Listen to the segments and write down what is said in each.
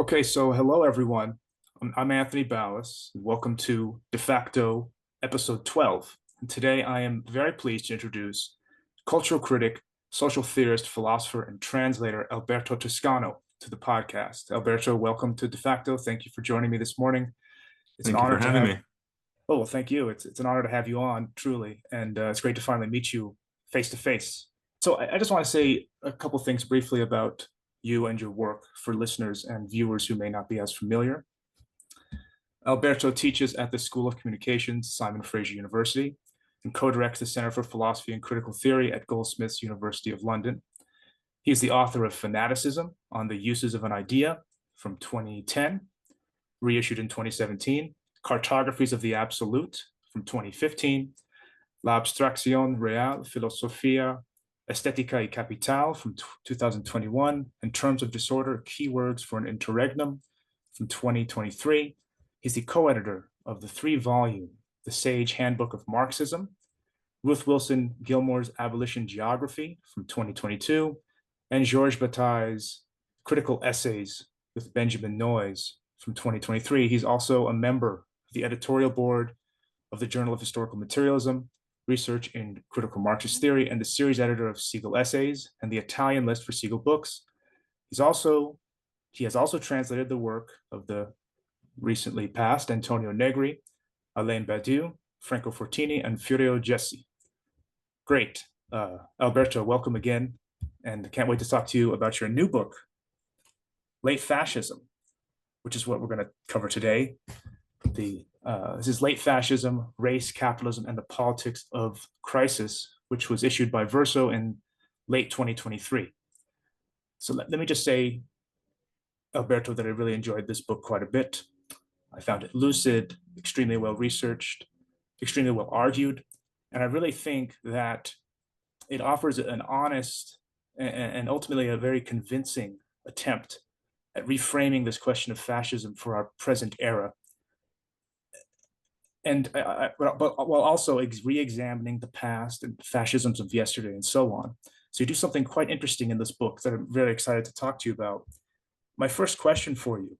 Okay, so hello everyone. I'm Anthony Ballas. Welcome to De facto episode 12. And today I am very pleased to introduce cultural critic, social theorist, philosopher, and translator Alberto Toscano to the podcast. Alberto, welcome to De facto. Thank you for joining me this morning. It's an Thank you honor for to having have. me. Oh, well, thank you. It's an honor to have you on, truly, and it's great to finally meet you face to face. So I just want to say a couple things briefly about you and your work for listeners and viewers who may not be as familiar. Alberto teaches at the School of Communications, Simon Fraser University, and co-directs the Center for Philosophy and Critical Theory at Goldsmiths University of London. He is the author of Fanaticism on the Uses of an Idea from 2010, reissued in 2017, Cartographies of the Absolute from 2015, La Abstracción Real, Filosofía Estética y Capital from 2021, and Terms of Disorder, Keywords for an Interregnum from 2023. He's the co-editor of the three-volume The Sage Handbook of Marxism, Ruth Wilson Gilmore's Abolition Geography from 2022, and Georges Bataille's Critical Essays with Benjamin Noyes from 2023. He's also a member of the editorial board of the Journal of Historical Materialism, Research in Critical Marxist Theory, and the series editor of Siegel Essays and the Italian list for Siegel Books. He has also translated the work of the recently passed Antonio Negri, Alain Badiou, Franco Fortini, and Furio Gessi. Great. Alberto, welcome again, and can't wait to talk to you about your new book, Late Fascism, which is what we're going to cover today. This is Late Fascism, Race, Capitalism, and the Politics of Crisis, which was issued by Verso in late 2023. So let me just say, Alberto, that I really enjoyed this book quite a bit. I found it lucid, extremely well researched, extremely well argued, and I really think that it offers an honest and ultimately a very convincing attempt at reframing this question of fascism for our present era, and but while also re-examining the past and fascisms of yesterday and so on. So you do something quite interesting in this book that I'm very excited to talk to you about. My first question for you: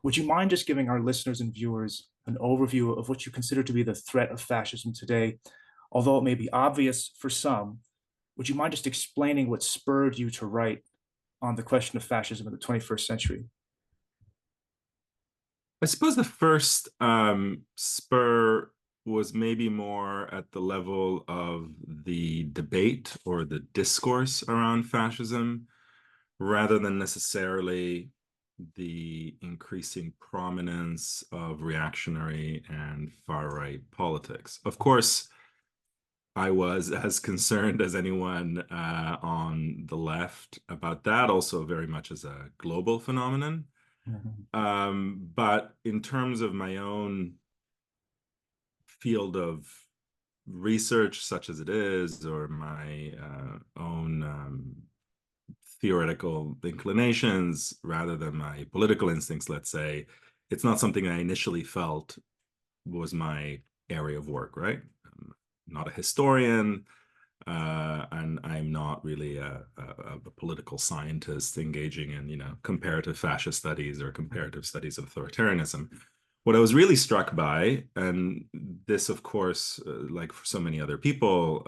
would you mind just giving our listeners and viewers an overview of what you consider to be the threat of fascism today? Although it may be obvious for some, would you mind just explaining what spurred you to write on the question of fascism in the 21st century? I suppose the first spur was maybe more at the level of the debate or the discourse around fascism, rather than necessarily the increasing prominence of reactionary and far-right politics. Of course, I was as concerned as anyone on the left about that, also very much as a global phenomenon. Mhm. But in terms of my own field of research, such as it is, or my own theoretical inclinations, rather than my political instincts, let's say, it's not something I initially felt was my area of work, right? I'm not a historian, and I'm not really a political scientist engaging in, comparative fascist studies or comparative studies of authoritarianism. What I was really struck by, and this, of course, like for so many other people,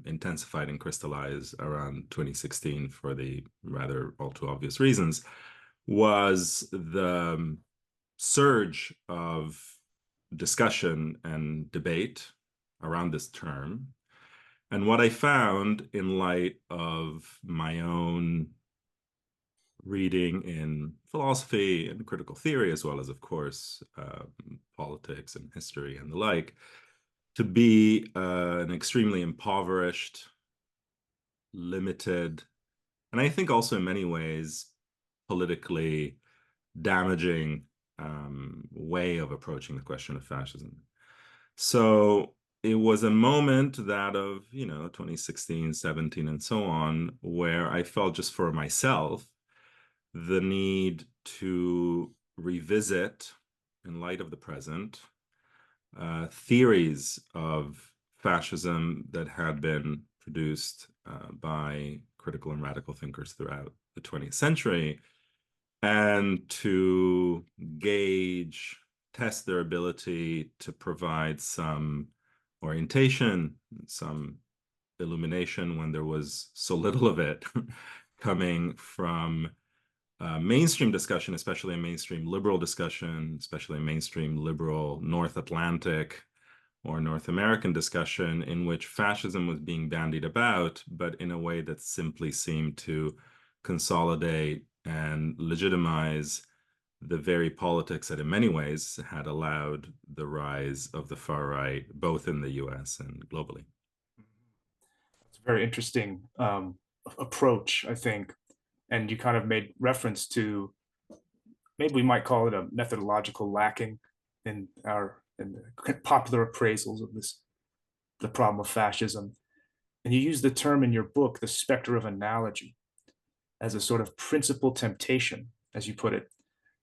intensified and crystallized around 2016 for the rather all too obvious reasons, was the surge of discussion and debate around this term. And what I found in light of my own reading in philosophy and critical theory, as well as, of course, politics and history and the like, to be an extremely impoverished, limited, and I think also in many ways politically damaging way of approaching the question of fascism. So it was a moment that of, 2016, 17, and so on, where I felt just for myself the need to revisit, in light of the present, theories of fascism that had been produced by critical and radical thinkers throughout the 20th century, and to gauge, test their ability to provide some orientation, some illumination when there was so little of it coming from mainstream discussion, especially a mainstream liberal discussion, especially a mainstream liberal North Atlantic or North American discussion in which fascism was being bandied about, but in a way that simply seemed to consolidate and legitimize the very politics that in many ways had allowed the rise of the far right, both in the US and globally. It's a very interesting approach, I think. And you kind of made reference to, maybe we might call it a methodological lacking in the popular appraisals of the problem of fascism. And you use the term in your book, the specter of analogy, as a sort of principal temptation, as you put it,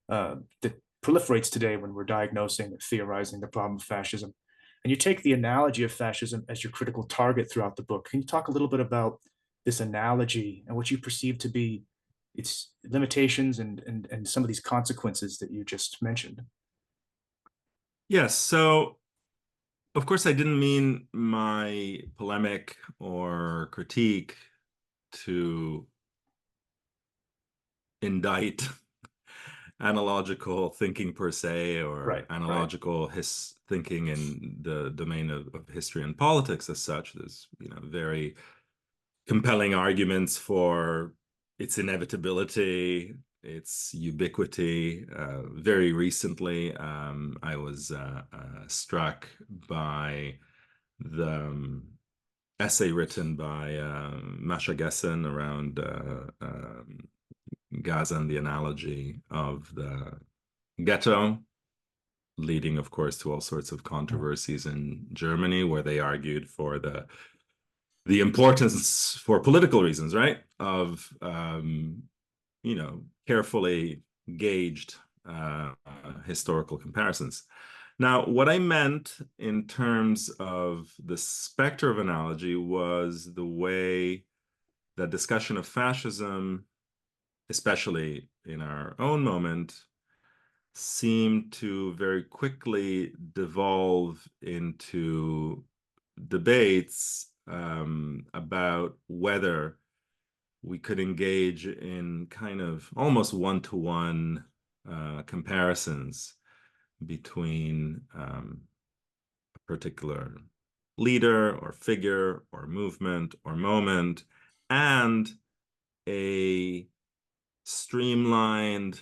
that proliferates today when we're diagnosing and theorizing the problem of fascism. And you take the analogy of fascism as your critical target throughout the book. Can you talk a little bit about this analogy and what you perceive to be its limitations and some of these consequences that you just mentioned? Yes, so of course I didn't mean my polemic or critique to indict analogical thinking per se, or Right, right. analogical thinking in the domain of history and politics as such. There's, very compelling arguments for its inevitability, its ubiquity. Very recently, I was struck by the essay written by Masha Gessen around Gaza and the analogy of the ghetto, leading, of course, to all sorts of controversies in Germany, where they argued for the importance, for political reasons, right, of carefully gauged historical comparisons. Now, what I meant in terms of the specter of analogy was the way that discussion of fascism, especially in our own moment, seemed to very quickly devolve into debates about whether we could engage in kind of almost one-to-one comparisons between a particular leader or figure or movement or moment and a streamlined,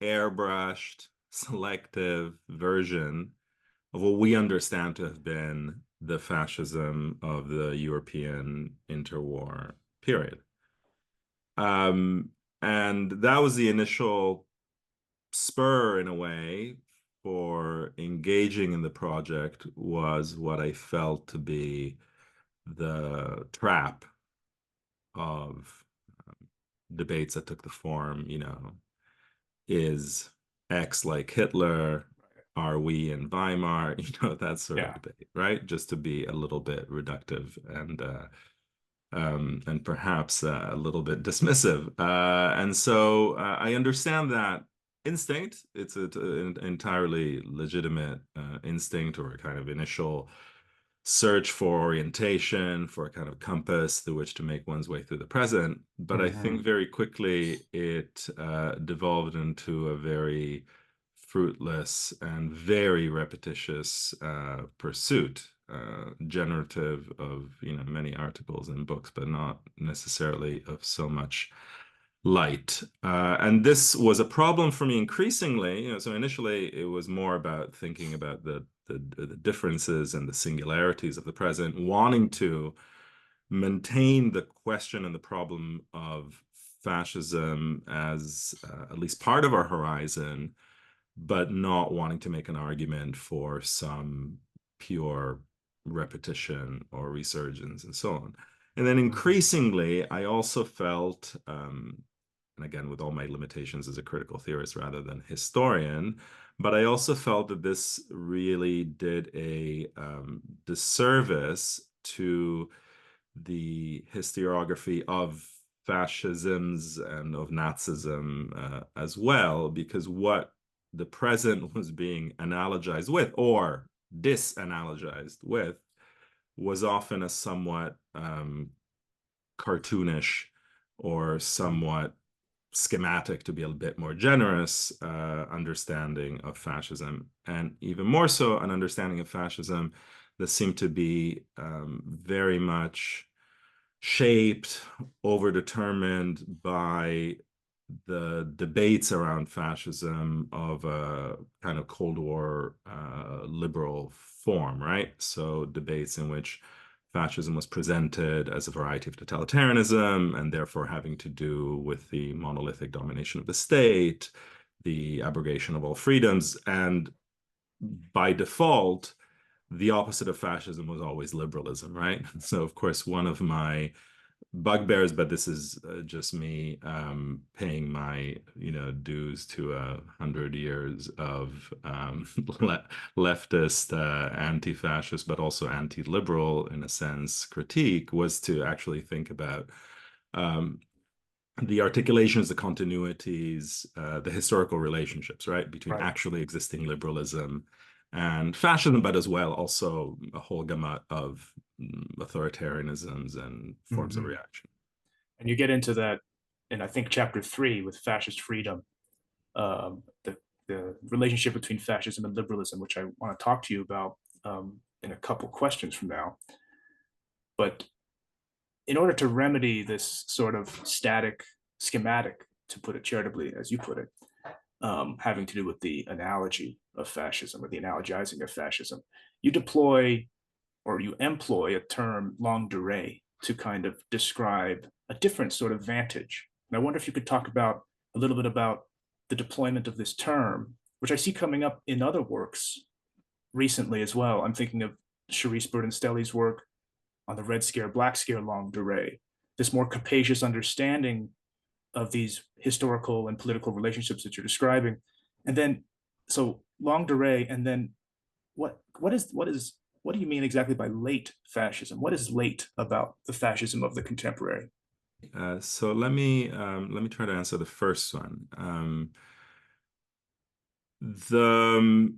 airbrushed, selective version of what we understand to have been the fascism of the European interwar period. And that was the initial spur, in a way, for engaging in the project, was what I felt to be the trap of debates that took the form, is X like Hitler? Are we in Weimar? That sort of Yeah. debate, right? Just to be a little bit reductive and perhaps a little bit dismissive. And so I understand that instinct. It's an entirely legitimate instinct, or a kind of initial search for orientation, for a kind of compass through which to make one's way through the present. But I think very quickly it devolved into a very fruitless and very repetitious pursuit, generative of many articles and books, but not necessarily of so much light. And this was a problem for me increasingly. So initially it was more about thinking about the differences and the singularities of the present, wanting to maintain the question and the problem of fascism as at least part of our horizon, but not wanting to make an argument for some pure repetition or resurgence and so on. And then increasingly, I also felt, and again, with all my limitations as a critical theorist rather than historian, but I also felt that this really did a disservice to the historiography of fascisms and of Nazism as well, because what the present was being analogized with or disanalogized with was often a somewhat cartoonish or somewhat schematic, to be a bit more generous, understanding of fascism, and even more so an understanding of fascism that seemed to be very much shaped, overdetermined by the debates around fascism of a kind of Cold War liberal form, right? So debates in which fascism was presented as a variety of totalitarianism and therefore having to do with the monolithic domination of the state, the abrogation of all freedoms, and by default, the opposite of fascism was always liberalism, right? So, of course, one of my bugbears, but this is just me paying my dues to 100 years of leftist, anti-fascist, but also anti-liberal in a sense critique, was to actually think about the articulations, the continuities, the historical relationships, right, between Right. actually existing liberalism and fascism, but as well also a whole gamut of authoritarianisms and forms of Hmm. reaction. And you get into that in, I think, chapter 3 with fascist freedom, the relationship between fascism and liberalism, which I want to talk to you about in a couple questions from now. But in order to remedy this sort of static schematic, to put it charitably, as you put it, having to do with the analogy of fascism or the analogizing of fascism, you deploy or you employ a term longue durée to kind of describe a different sort of vantage. And I wonder if you could talk about a little bit about the deployment of this term, which I see coming up in other works recently as well. I'm thinking of Charisse Burden-Stelli's work on the Red Scare, Black Scare longue durée, this more capacious understanding of these historical and political relationships that you're describing. And then, so longue durée, and then what do you mean exactly by late fascism? What is late about the fascism of the contemporary? So let me try to answer the first one. The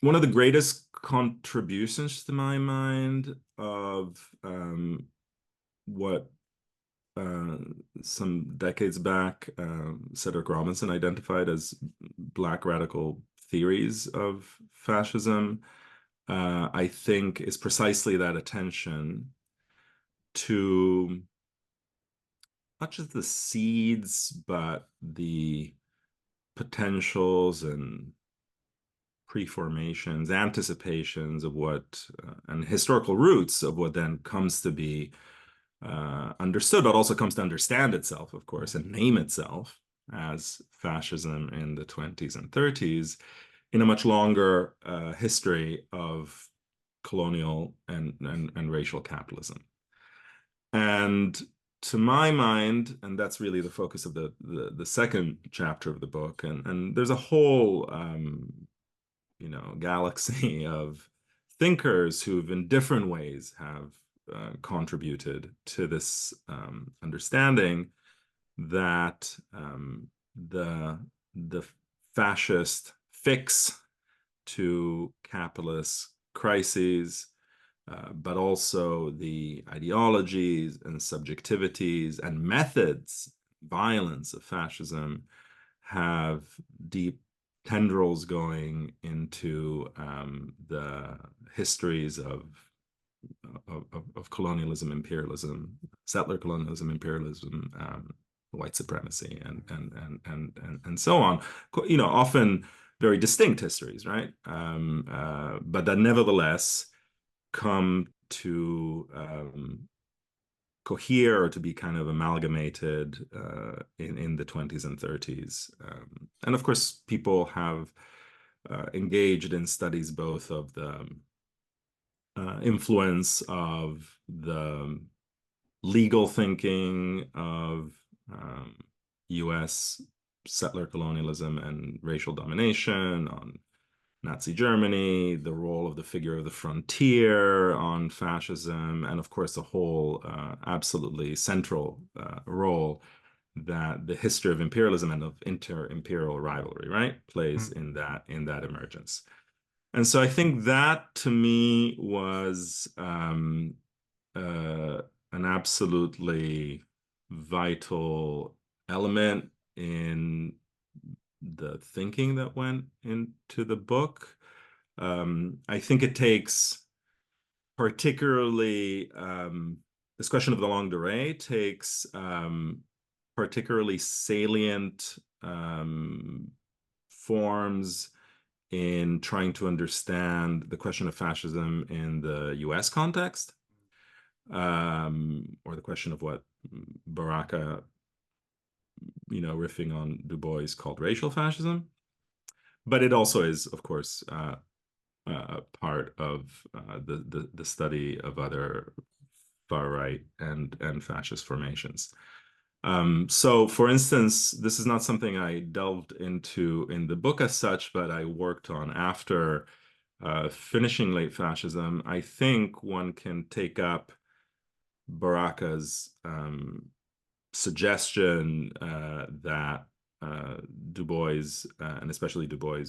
one of the greatest contributions to my mind of what some decades back Cedric Robinson identified as Black radical theories of fascism, I think is precisely that attention to not just the seeds, but the potentials and preformations, anticipations of what, and historical roots of what then comes to be understood, but also comes to understand itself, of course, and name itself as fascism in the 20s and 30s in a much longer history of colonial and racial capitalism. And to my mind, and that's really the focus of the second chapter of the book, and there's a whole galaxy of thinkers who've in different ways have contributed to this understanding that the fascist fix to capitalist crises, but also the ideologies and subjectivities and methods, violence of fascism have deep tendrils going into the histories of colonialism, imperialism, settler colonialism, imperialism, white supremacy, and so on. Often very distinct histories, right? But that nevertheless come to cohere or to be kind of amalgamated in the 20s and 30s. And of course, people have engaged in studies both of the influence of the legal thinking of US settler colonialism and racial domination on Nazi Germany, the role of the figure of the frontier on fascism, and of course, the whole absolutely central role that the history of imperialism and of inter-imperial rivalry, right, plays Mm. in that emergence. And so I think that to me was an absolutely vital element in the thinking that went into the book. I think it takes particularly this question of the longue durée takes particularly salient forms in trying to understand the question of fascism in the US context, or the question of what Baraka, riffing on Du Bois, called racial fascism. But it also is, of course, part of the study of other far right and fascist formations. So, for instance, this is not something I delved into in the book as such, but I worked on after finishing Late Fascism. I think one can take up Baraka's suggestion that Du Bois, and especially Du Bois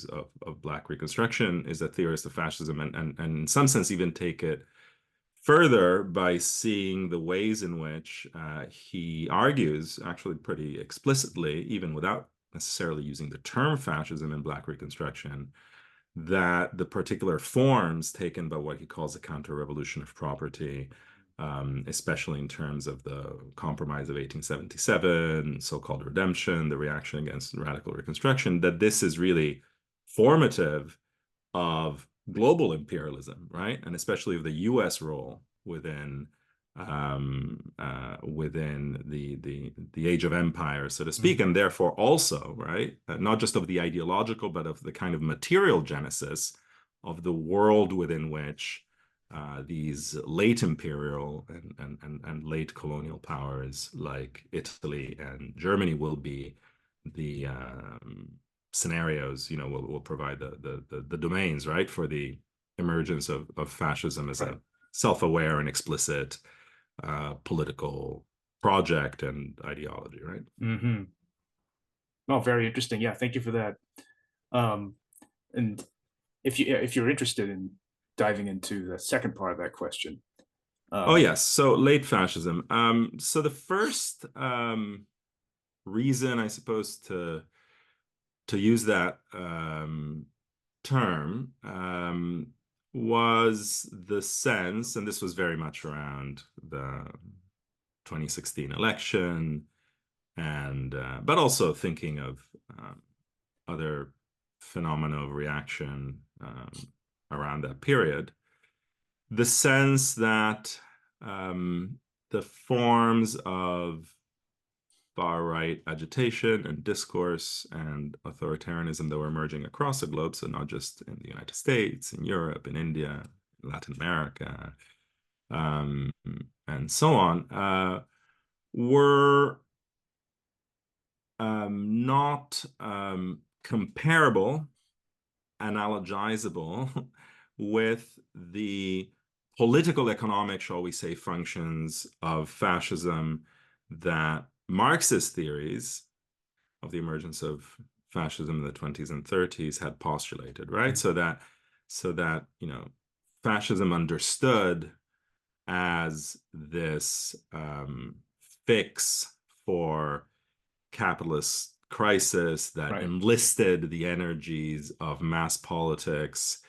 of Black Reconstruction, is a theorist of fascism, and in some sense even take it further by seeing the ways in which he argues, actually pretty explicitly, even without necessarily using the term fascism in Black Reconstruction, that the particular forms taken by what he calls the counter-revolution of property, especially in terms of the Compromise of 1877, so-called redemption, the reaction against radical reconstruction, that this is really formative of global imperialism, right? And especially of the U.S. role within within the age of empire, so to speak, Mm. and therefore also, right, not just of the ideological, but of the kind of material genesis of the world within which these late imperial and late colonial powers like Italy and Germany will be the scenarios, will provide the domains, right, for the emergence of fascism as Right. a self-aware and explicit political project and ideology, right? Mm-hmm. Oh, very interesting. Yeah, thank you for that. Um, and if you're interested in diving into the second part of that question, Oh, um, yes. So late fascism. So the first reason, I suppose, to use that term was the sense, and this was very much around the 2016 election, and but also thinking of other phenomena of reaction around that period, the sense that the forms of far-right agitation and discourse and authoritarianism that were emerging across the globe, so not just in the United States, in Europe, in India, Latin America, um, and so on, were not comparable, analogizable with the political economic, shall we say, functions of fascism that Marxist theories of the emergence of fascism in the 20s and 30s had postulated, right? mm, So that fascism understood as this fix for capitalist crisis that right. enlisted the energies of mass politics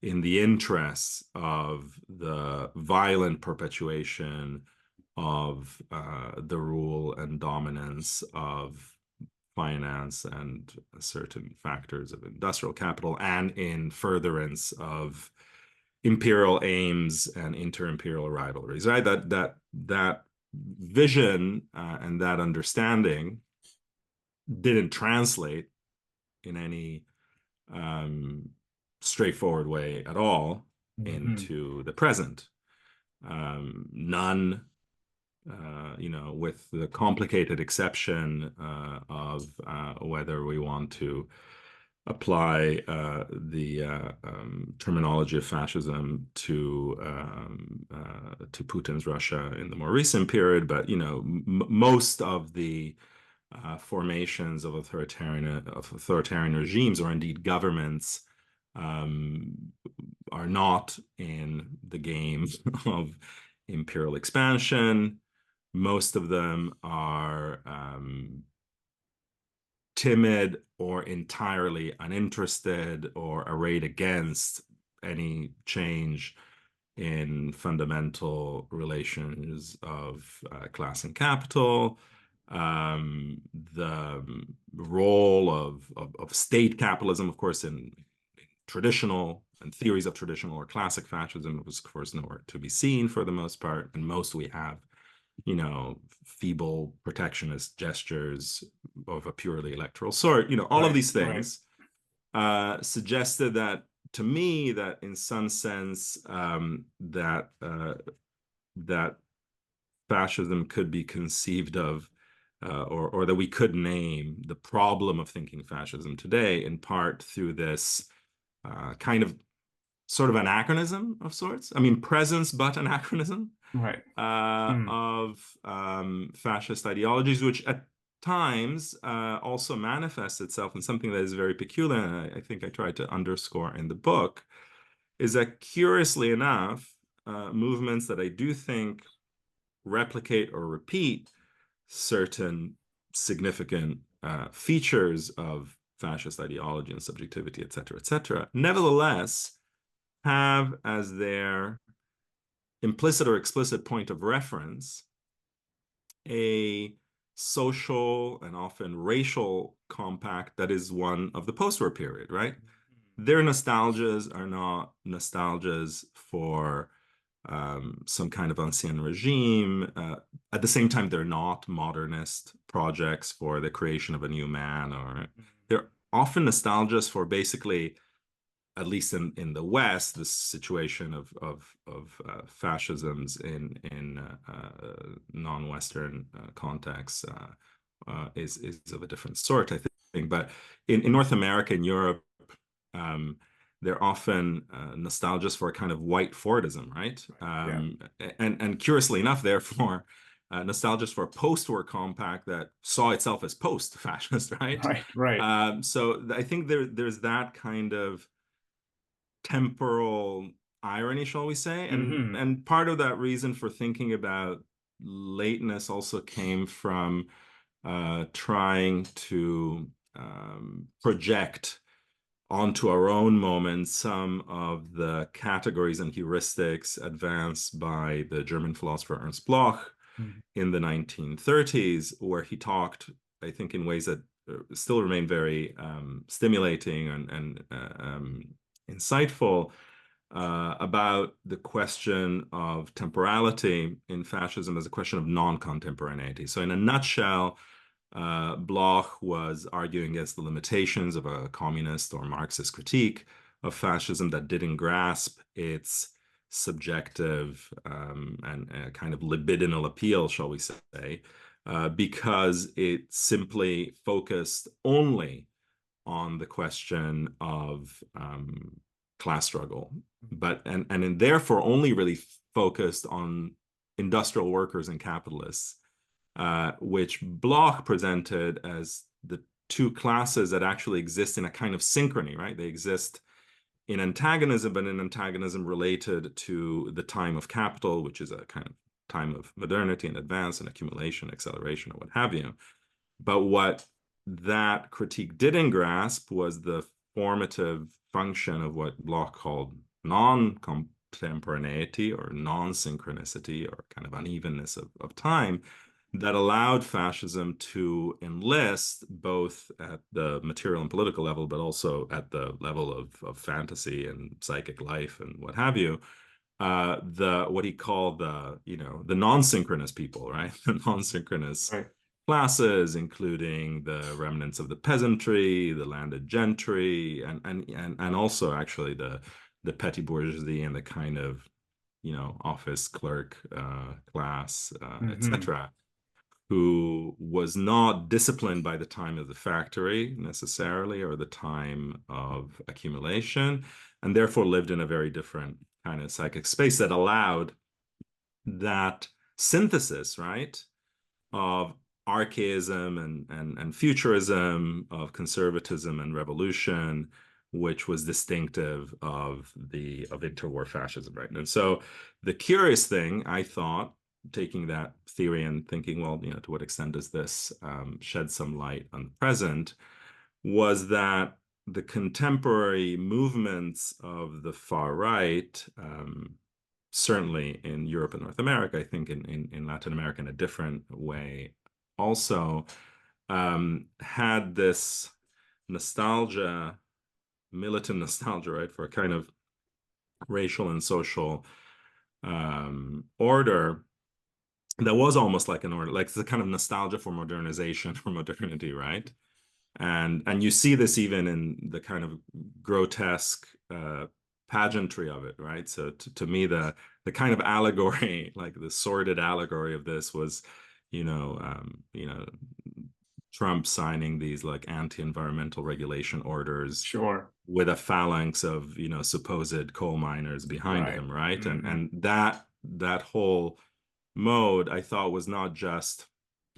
in the interests of the violent perpetuation of the rule and dominance of finance and certain factors of industrial capital, and in furtherance of imperial aims and inter-imperial rivalries, right? That vision and that understanding didn't translate in any um, straightforward way at all Mm-hmm. into the present. None, with the complicated exception of whether we want to apply the terminology of fascism to Putin's Russia in the more recent period, but most of the formations of authoritarian regimes, or indeed governments, um, are not in the game of imperial expansion. Most of them are timid or entirely uninterested or arrayed against any change in fundamental relations of class and capital. The role of state capitalism, of course, in traditional and theories of traditional or classic fascism was, of course, nowhere to be seen for the most part. And most we have, feeble protectionist gestures of a purely electoral sort. All of Right, these right. things suggested that to me that in some sense that fascism could be conceived of or that we could name the problem of thinking fascism today in part through this kind of sort of anachronism of sorts. I mean, presence, but anachronism Right. Mm. of fascist ideologies, which at times also manifests itself in something that is very peculiar, and I think I tried to underscore in the book, is that curiously enough, movements that I do think replicate or repeat certain significant features of fascist ideology and subjectivity, et cetera, nevertheless have as their implicit or explicit point of reference a social and often racial compact that is one of the post-war period, right? Their nostalgias are not nostalgias for some kind of ancien regime. At the same time, they're not modernist projects for the creation of a new man, or they're often nostalgias for basically, at least in the West, the situation of fascisms in non-Western contexts is of a different sort, I think. But in North America and Europe, um, they're often nostalgias for a kind of white Fordism, right? Yeah. And curiously enough, therefore, nostalgias for a post-war compact that saw itself as post-fascist, right? Right. Right. So I think there's that kind of temporal irony, shall we say, Hmm. and part of that reason for thinking about lateness also came from trying to project onto our own moment some of the categories and heuristics advanced by the German philosopher Ernst Bloch in the 1930s, where he talked, I think, in ways that still remain very stimulating and insightful about the question of temporality in fascism as a question of non-contemporaneity. So in a nutshell, Bloch was arguing against the limitations of a communist or Marxist critique of fascism that didn't grasp its subjective and kind of libidinal appeal, shall we say, because it simply focused only on the question of class struggle, and therefore only really focused on industrial workers and capitalists, which Bloch presented as the two classes that actually exist in a kind of synchrony, right? They exist in antagonism, but in antagonism related to the time of capital, which is a kind of time of modernity and advance and accumulation, acceleration, or what have you. But what that critique didn't grasp was the formative function of what Bloch called non-contemporaneity or non-synchronicity or kind of unevenness of time that allowed fascism to enlist both at the material and political level, but also at the level of fantasy and psychic life and what have you, the what he called the non-synchronous people, right? The non-synchronous Right. classes, including the remnants of the peasantry, the landed gentry, and also actually the petty bourgeoisie and the kind of office clerk class, Hmm. etc. who was not disciplined by the time of the factory necessarily, or the time of accumulation, and therefore lived in a very different kind of psychic space that allowed that synthesis, right, of archaism and futurism, of conservatism and revolution, which was distinctive of interwar fascism, right? And so the curious thing, I thought, taking that theory and thinking, well, to what extent does this shed some light on the present, was that the contemporary movements of the far right, certainly in Europe and North America, I think in Latin America in a different way also, had this nostalgia, militant nostalgia, right, for a kind of racial and social order that was almost like an order, like it's a kind of nostalgia for modernization, for modernity, right? And you see this even in the kind of grotesque pageantry of it, right? So to me, the kind of allegory, like the sordid allegory of this was, Trump signing these like anti-environmental regulation orders Sure. with a phalanx of, supposed coal miners behind Right. him, right? Mm-hmm. And that whole mode, I thought, was not just,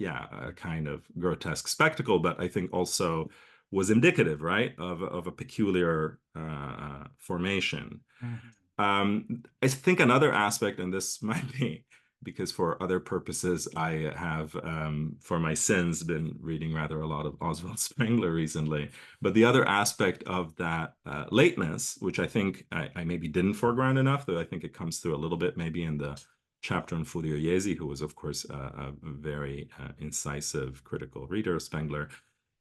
a kind of grotesque spectacle, but I think also was indicative, right, of a peculiar formation. Mm-hmm. I think another aspect, and this might be because for other purposes, I have, for my sins, been reading rather a lot of Oswald Spengler recently. But the other aspect of that lateness, which I think I maybe didn't foreground enough, though I think it comes through a little bit maybe in the chapter on Furio Jesi, who was, of course, a very incisive critical reader of Spengler,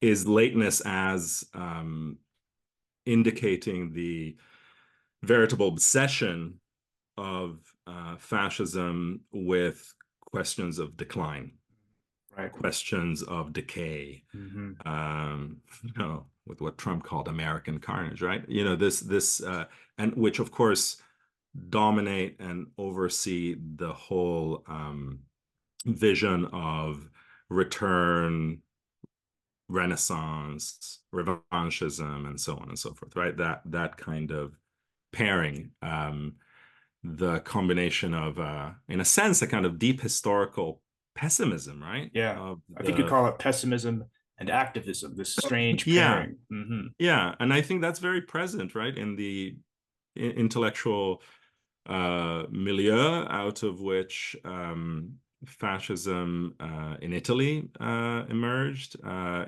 is lateness as indicating the veritable obsession of fascism with questions of decline, Right. questions of decay, Mm-hmm. with what Trump called American carnage, right? And which, of course, dominate and oversee the whole vision of return, Renaissance, revanchism, and so on and so forth, right? That kind of pairing, the combination of, in a sense, a kind of deep historical pessimism, right? Yeah. Of I think you the call it pessimism and activism, this strange Yeah, pairing. Mm-hmm. yeah, and I think that's very present, right, in the intellectual milieu out of which fascism in Italy emerged.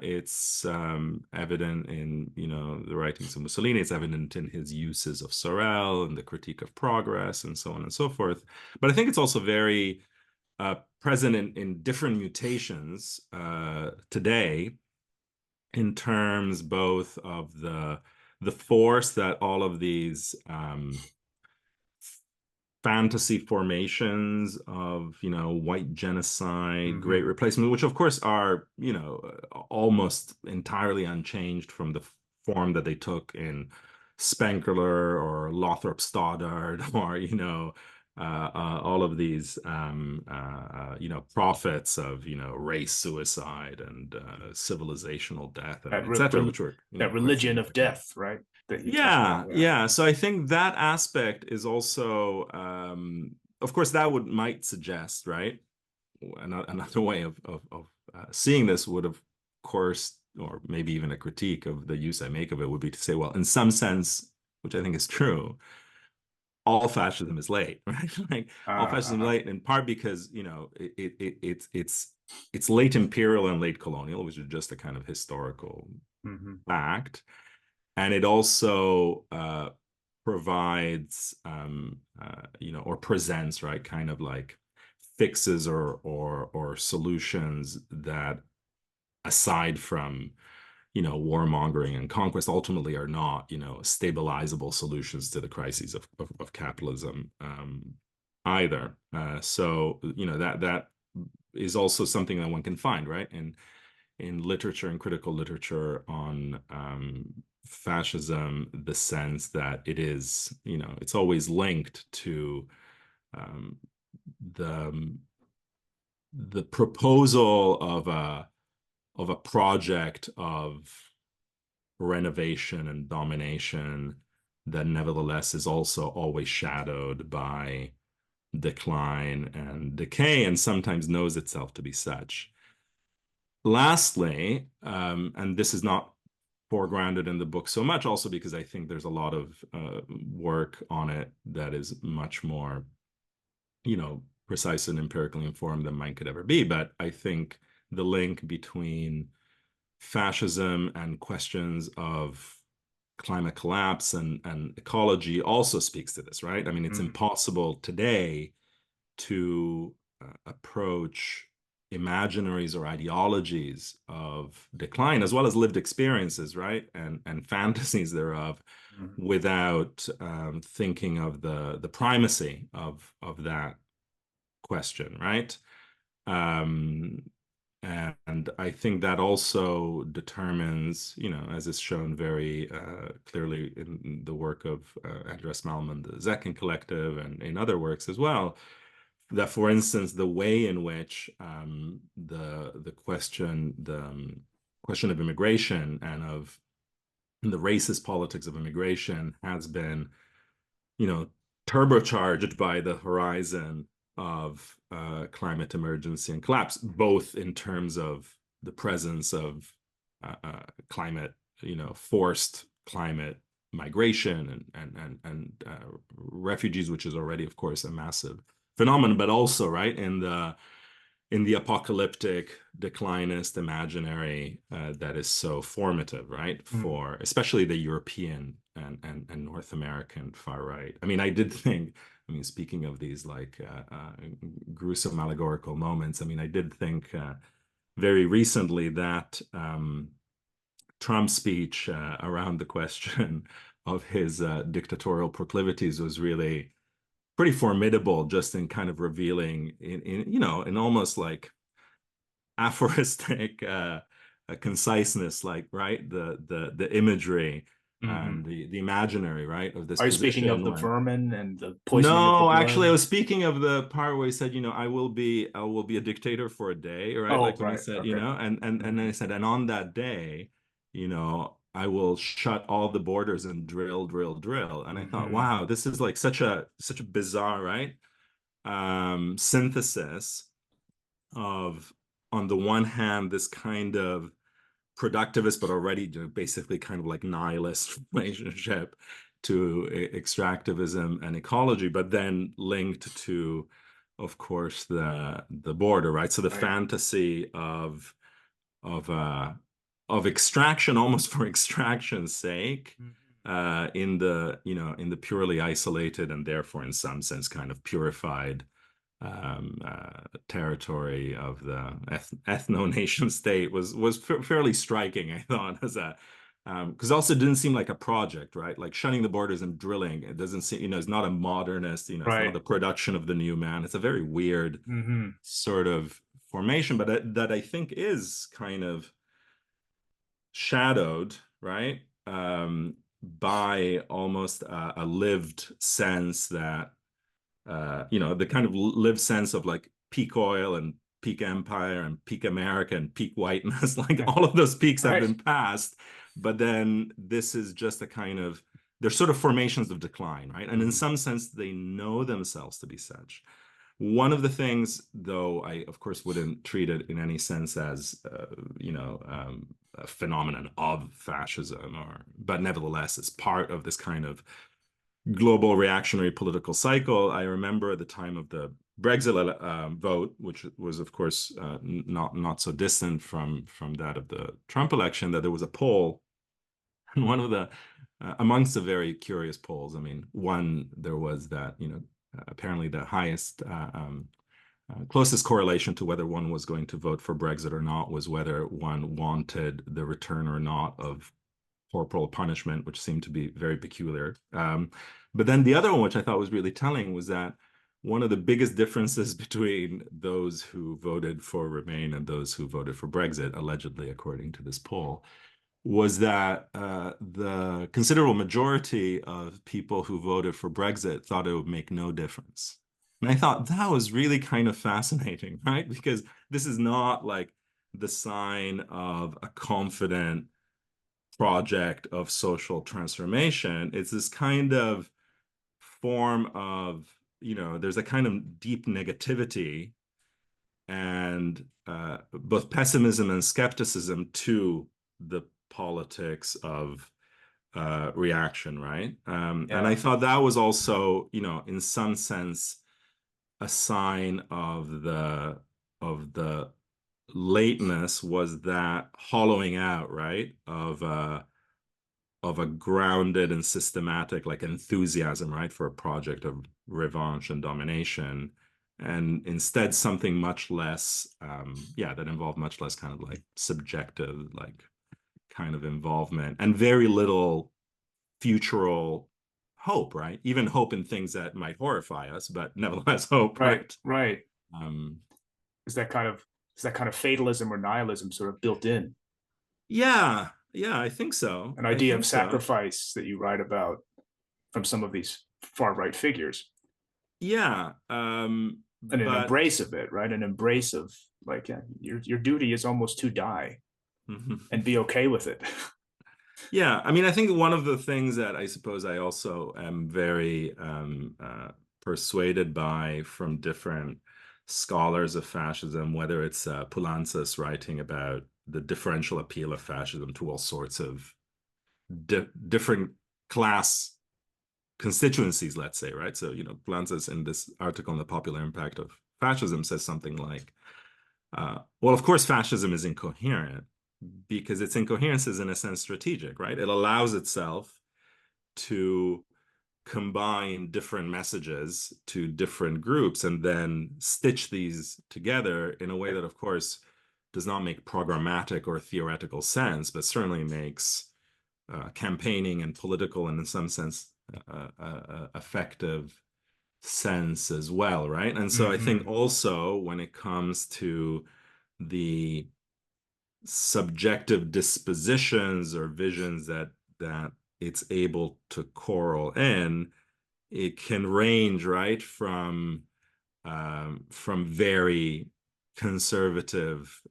It's evident in, the writings of Mussolini. It's evident in his uses of Sorel and the critique of progress and so on and so forth. But I think it's also very present in different mutations today, in terms both of the force that all of these fantasy formations of, white genocide, Mm-hmm. great replacement, which of course are, almost entirely unchanged from the form that they took in Spengler or Lothrop Stoddard, or, all of these, prophets of, race suicide and civilizational death, and That et cetera, which were, that religion questioning of technique. death, right? That you touched Yeah, on. Yeah. yeah. So I think that aspect is also, of course, that might suggest, right? Another way of seeing this would, of course, or maybe even a critique of the use I make of it, would be to say, well, in some sense, which I think is true, all fascism is late, right? Like all fascism is Uh-huh. late, in part because, it's late imperial and late colonial, which is just a kind of historical Mm-hmm. fact. And it also provides, or presents, right, kind of like fixes or solutions that, aside from, warmongering and conquest, ultimately are not, stabilizable solutions to the crises of capitalism, either. So, that is also something that one can find, right, in literature and critical literature on fascism, the sense that it is, it's always linked to um, the the proposal of a project of renovation and domination that nevertheless is also always shadowed by decline and decay, and sometimes knows itself to be such. Lastly, and this is not foregrounded in the book so much, also because I think there's a lot of work on it that is much more, precise and empirically informed than mine could ever be. But I think the link between fascism and questions of climate collapse and ecology also speaks to this, right? I mean, it's impossible today to approach imaginaries or ideologies of decline as well as lived experiences, right, and fantasies thereof, without thinking of the primacy of that question, right? And I think that also determines, as is shown very clearly in the work of Andreas Malm, the Zekin Collective, and in other works as well, that, for instance, the way in which the question of immigration and of the racist politics of immigration has been, turbocharged by the horizon of climate emergency and collapse, both in terms of the presence of climate, forced climate migration and refugees, which is already, of course, a massive phenomenon, but also, right, in the apocalyptic declinist imaginary that is so formative, right, for especially the European and North American far right. I mean, speaking of these like gruesome allegorical moments, I mean, I did think very recently that Trump's speech around the question of his dictatorial proclivities was really pretty formidable, just in kind of revealing in almost like aphoristic conciseness, like, right, the imagery and the imaginary, right, of this Are you speaking of position the where vermin and the poisoning of the no, blood? actually, I was speaking of the part where he said, I will be a dictator for a day, right? Oh, Like when he right. said, Okay. and then he said, and on that day, I will shut all the borders and drill, drill, drill. And I thought, wow, this is like such a bizarre, right? Synthesis of, on the one hand, this kind of productivist, but already basically kind of like nihilist relationship to extractivism and ecology, but then linked to, of course, the border, right? So the fantasy of of extraction, almost for extraction's sake, in the purely isolated and therefore in some sense kind of purified territory of the ethno-nation state was fairly striking, I thought, as a because also it didn't seem like a project, right? Like shutting the borders and drilling, it doesn't seem, it's not a modernist, it's not the production of the new man. It's a very weird sort of formation, but that I think is kind of shadowed, right, by almost a lived sense that the kind of lived sense of like peak oil and peak empire and peak America and peak whiteness, like all of those peaks have been passed. But then this is just a kind of, they're sort of formations of decline, right? And in some sense, they know themselves to be such. One of the things, though, I, of course, wouldn't treat it in any sense as, a phenomenon of fascism, but nevertheless, it's part of this kind of global reactionary political cycle. I remember at the time of the Brexit vote, which was, of course, not so distant from that of the Trump election, that there was a poll, and one of the amongst the very curious polls. I mean, one there was that apparently the highest closest correlation to whether one was going to vote for Brexit or not was whether one wanted the return or not of corporal punishment, which seemed to be very peculiar. But then the other one, which I thought was really telling, was that one of the biggest differences between those who voted for Remain and those who voted for Brexit, allegedly, according to this poll, was that the considerable majority of people who voted for Brexit thought it would make no difference. And I thought that was really kind of fascinating, right? Because this is not like the sign of a confident project of social transformation. It's this kind of form of, there's a kind of deep negativity and both pessimism and skepticism to the politics of reaction, right? And I Yeah, thought that was also, in some sense, a sign of the lateness was that hollowing out, right? Of a grounded and systematic like enthusiasm, right, for a project of revanche and domination, and instead something much less, that involved much less kind of like subjective, like kind of involvement and very little futural hope, right? Even hope in things that might horrify us, but nevertheless hope, right, right? right. Um, Is that kind of is that kind of fatalism or nihilism sort of built in? yeah, yeah, I think so. An I idea of think so. sacrifice that you write about from some of these far right figures, Yeah, and an but embrace of it, right? An embrace of like, yeah, your duty is almost to die and be okay with it. yeah, I mean, I think one of the things that I suppose I also am very persuaded by from different scholars of fascism, whether it's Poulantzas writing about the differential appeal of fascism to all sorts of different class constituencies, let's say, right? So, Poulantzas in this article on the popular impact of fascism says something like, well, of course, fascism is incoherent because its incoherence is in a sense strategic, right? It allows itself to combine different messages to different groups and then stitch these together in a way that, of course, does not make programmatic or theoretical sense, but certainly makes campaigning and political and in some sense effective sense as well, right? And so I think Mm-hmm. also when it comes to the subjective dispositions or visions that it's able to corral in, it can range right from very conservative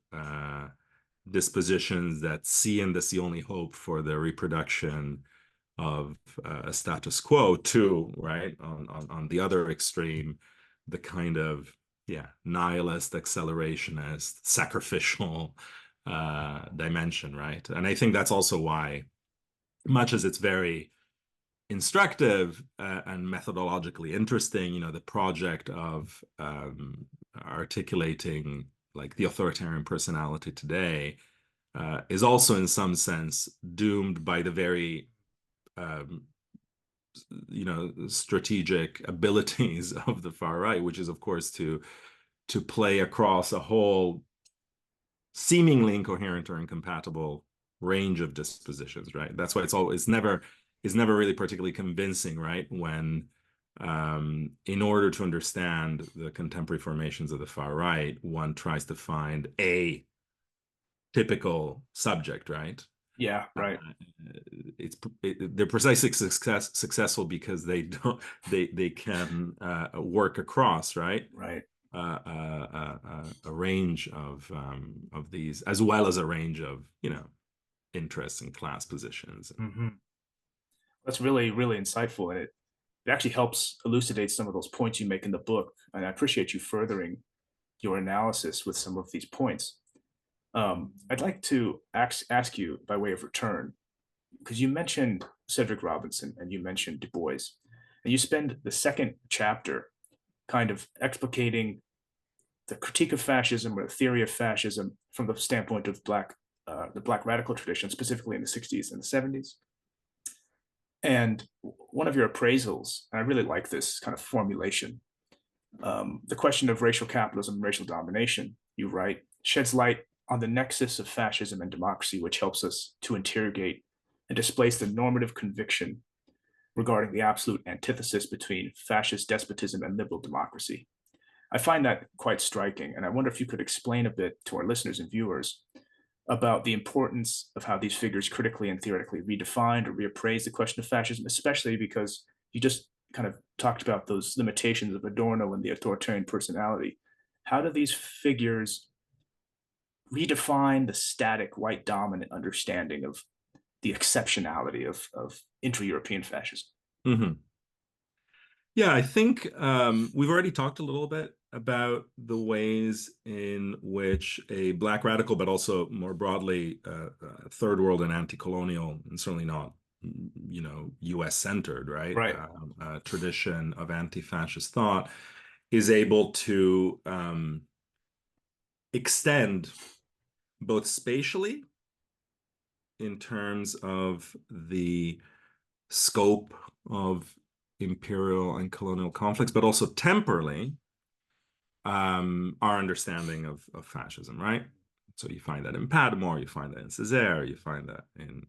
dispositions that see in this the only hope for the reproduction of a status quo to right on the other extreme, the kind of nihilist, accelerationist, sacrificial dimension, right? And I think that's also why, much as it's very instructive and methodologically interesting, the project of articulating like the authoritarian personality today is also in some sense doomed by the very um, strategic abilities of the far right, which is of course to play across a whole seemingly incoherent or incompatible range of dispositions, right? That's why it's never really particularly convincing, right? When in order to understand the contemporary formations of the far right, one tries to find a typical subject, right? Yeah, right, They're precisely successful because they can work across, right? right. A range of these, as well as a range of interests and class positions. Mm-hmm. That's really, really insightful, and it actually helps elucidate some of those points you make in the book. And I appreciate you furthering your analysis with some of these points. I'd like to ask you by way of return, because you mentioned Cedric Robinson and you mentioned Du Bois, and you spend the second chapter kind of explicating the critique of fascism or the theory of fascism from the standpoint of the Black radical tradition, specifically in the 60s and the 70s. And one of your appraisals, and I really like this kind of formulation, the question of racial capitalism and racial domination, you write, sheds light on the nexus of fascism and democracy, which helps us to interrogate and displace the normative conviction regarding the absolute antithesis between fascist despotism and liberal democracy. I find that quite striking, and I wonder if you could explain a bit to our listeners and viewers about the importance of how these figures critically and theoretically redefined or reappraised the question of fascism, especially because you just kind of talked about those limitations of Adorno and the authoritarian personality. How do these figures redefine the static white dominant understanding of the exceptionality of intra-European fascism? Mhm. Yeah, I think we've already talked a little bit about the ways in which a Black radical, but also more broadly, third world and anti-colonial, and certainly not, U.S. centered, right? Right. Tradition of anti-fascist thought is able to extend both spatially in terms of the scope of imperial and colonial conflicts, but also temporally our understanding of fascism, right? So you find that in Padmore, you find that in Césaire, you find that in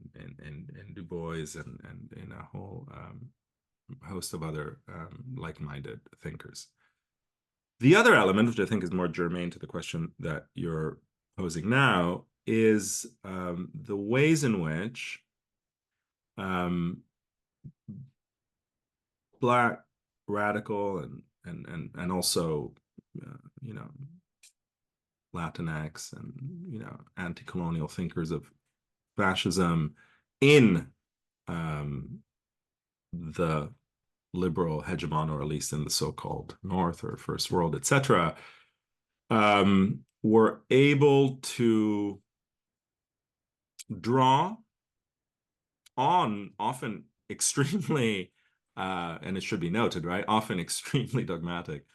Du Bois and in a whole host of other like-minded thinkers. The other element, which I think is more germane to the question that you're posing now, is the ways in which Black radical and also you know Latinx and anti-colonial thinkers of fascism in the liberal hegemon, or at least in the so-called North or First World, etc., were able to draw on often extremely, and it should be noted, right, often extremely dogmatic,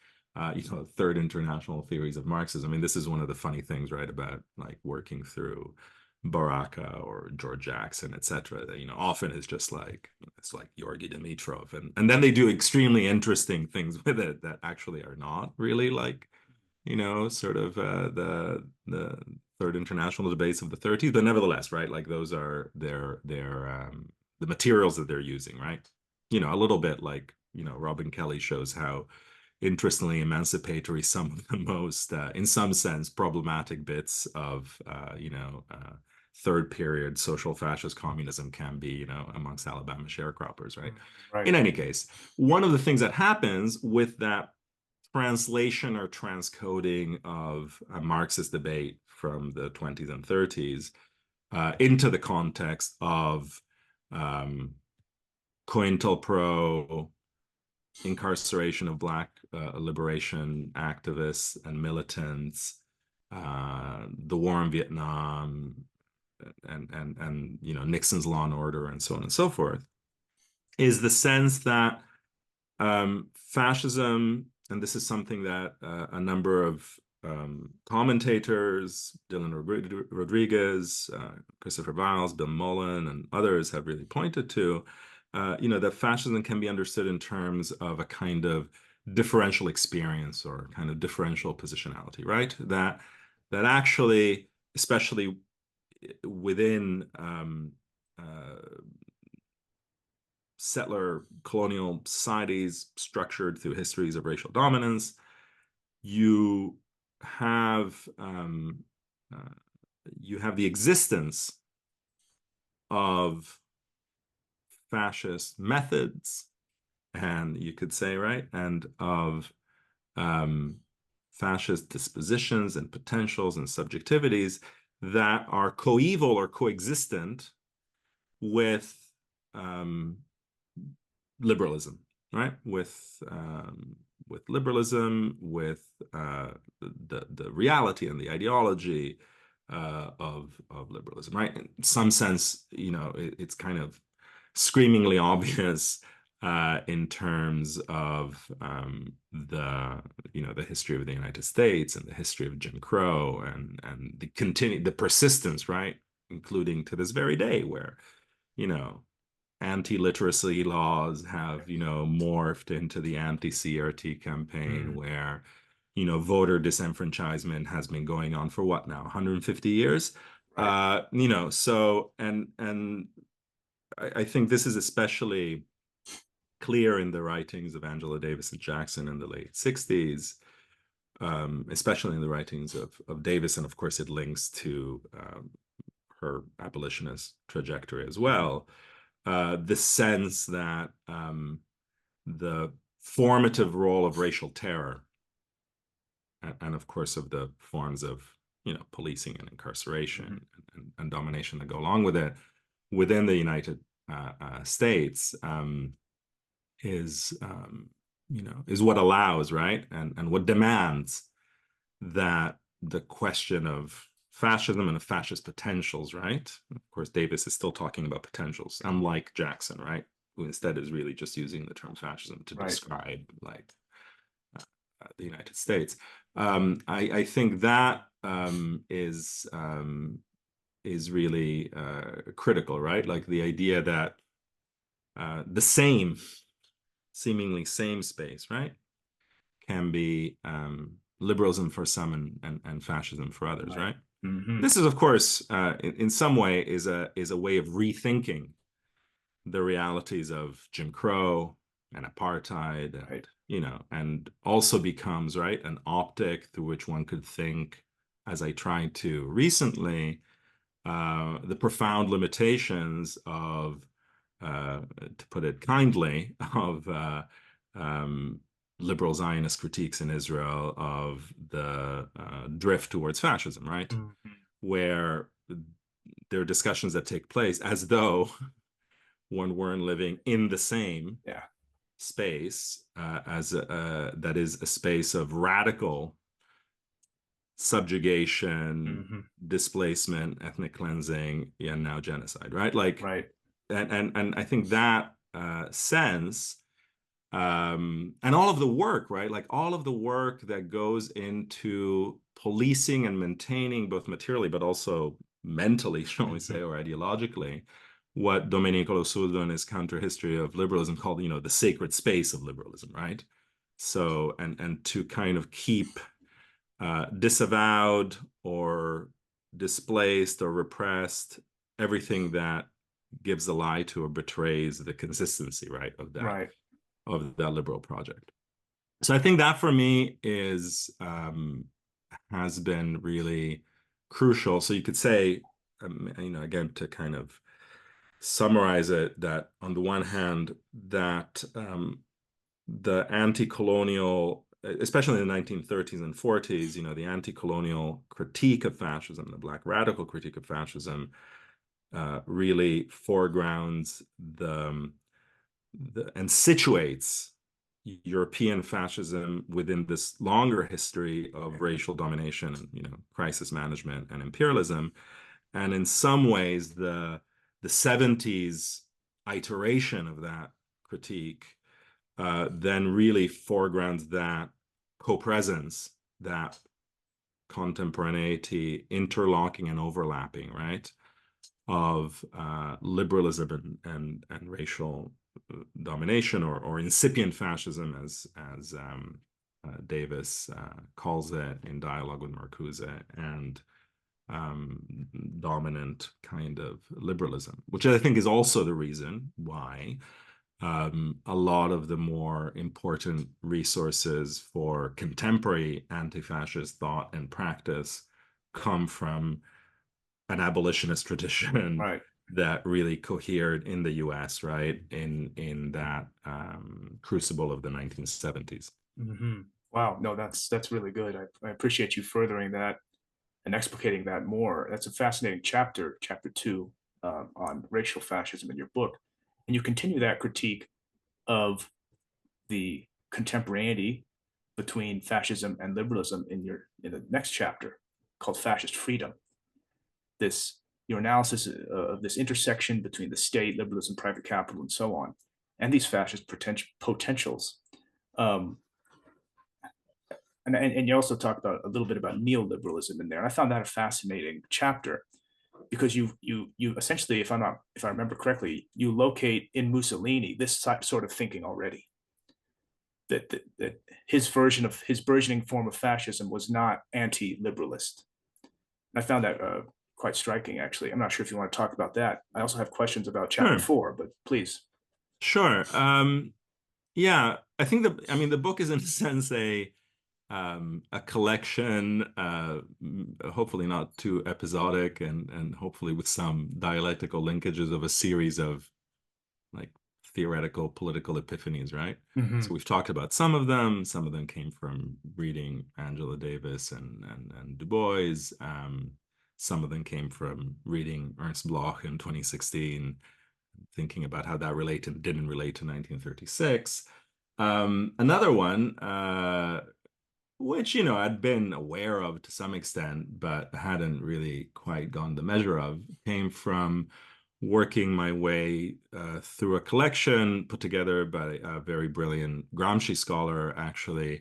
third international theories of Marxism. I mean, this is one of the funny things, right, about like working through Baraka or George Jackson, etc. That, often it's just like, it's like Georgy Dimitrov, and then they do extremely interesting things with it that actually are not really like, sort of the third international debates of the 30s, but nevertheless, right, like those are their the materials that they're using, right? A little bit like, Robin Kelly shows how interestingly emancipatory some of the most, in some sense, problematic bits of, third period social fascist communism can be, amongst Alabama sharecroppers, right? Right. In any case, one of the things that happens with that translation or transcoding of a Marxist debate from the 20s and 30s into the context of COINTELPRO, incarceration of Black liberation activists and militants, the war in Vietnam, and Nixon's Law and Order, and so on and so forth, is the sense that fascism, and this is something that a number of commentators, Dylan Rodriguez, Christopher Viles, Bill Mullen, and others have really pointed to, that fascism can be understood in terms of a kind of differential experience or kind of differential positionality, right? That actually, especially within settler colonial societies structured through histories of racial dominance, you have the existence of fascist methods, and you could say, right, and of fascist dispositions and potentials and subjectivities that are coeval or coexistent with liberalism, right? With liberalism, with the reality and the ideology of liberalism, right? In some sense, it's kind of screamingly obvious in terms of the history of the United States and the history of Jim Crow and the persistence, right, including to this very day, where anti-literacy laws have morphed into the anti-CRT campaign, where voter disenfranchisement has been going on for what now, 150 years. Right. So and I think this is especially clear in the writings of Angela Davis and Jackson in the late 60s, especially in the writings of Davis, and of course it links to her abolitionist trajectory as well. The sense that the formative role of racial terror, and of course of the forms of, policing and incarceration and domination that go along with it within the United States, is is what allows, right, and what demands that the question of fascism and of fascist potentials, right? Of course, Davis is still talking about potentials, unlike Jackson, right, who instead is really just using the term fascism to describe like the United States. I think that is really critical, right? Like the idea that the seemingly same space, right, can be liberalism for some and fascism for others, right? This is, of course, in some way, is a way of rethinking the realities of Jim Crow and apartheid, and and also becomes, right, an optic through which one could think, as I tried to recently, the profound limitations of, to put it kindly, of liberal Zionist critiques in Israel of the drift towards fascism, right? Where there are discussions that take place as though one weren't living in the same space as that is a space of radical subjugation, displacement, ethnic cleansing, and now genocide, right? Like, and I think that sense, and all of the work, right? Like all of the work that goes into policing and maintaining, both materially but also mentally, shall we say, or ideologically, what Domenico Lo Surdo in his counter history of liberalism called, the sacred space of liberalism, right? So, and to kind of keep disavowed or displaced or repressed everything that gives a lie to or betrays the consistency, right, of that liberal project. So I think that for me has been really crucial. So you could say, again, to kind of summarize it, that on the one hand, that the anti-colonial, especially in the 1930s and 40s, the anti-colonial critique of fascism, the Black radical critique of fascism, really foregrounds and situates European fascism within this longer history of racial domination and crisis management and imperialism. And in some ways, the 70s iteration of that critique then really foregrounds that co-presence, that contemporaneity, interlocking and overlapping, right, of liberalism and racial domination, or incipient fascism, as Davis calls it in Dialogue with Marcuse, and dominant kind of liberalism, which I think is also the reason why a lot of the more important resources for contemporary anti-fascist thought and practice come from an abolitionist tradition that really cohered in the US, right, in that crucible of the 1970s. Wow, no, that's really good. I appreciate you furthering that and explicating that more. That's a fascinating chapter 2, on racial fascism in your book. And you continue that critique of the contemporaneity between fascism and liberalism in the next chapter, called Fascist Freedom. Your analysis of this intersection between the state, liberalism, private capital, and so on, and these fascist potentials. And you also talk about a little bit about neoliberalism in there. I found that a fascinating chapter, because you essentially, if I remember correctly, you locate in Mussolini this sort of thinking already. That his burgeoning form of fascism was not anti-liberalist. I found that quite striking, actually. I'm not sure if you want to talk about that. I also have questions about chapter 4, but please. Sure. Yeah, I think the book is in a sense a collection, hopefully not too episodic, and hopefully with some dialectical linkages, of a series of like theoretical political epiphanies, right? Hmm. So we've talked about some of them. Some of them came from reading Angela Davis and Du Bois. Some of them came from reading Ernst Bloch in 2016, thinking about how that related didn't relate to 1936. Another one, which, you know, I'd been aware of to some extent, but hadn't really quite gone the measure of, came from working my way through a collection put together by a very brilliant Gramsci scholar, actually,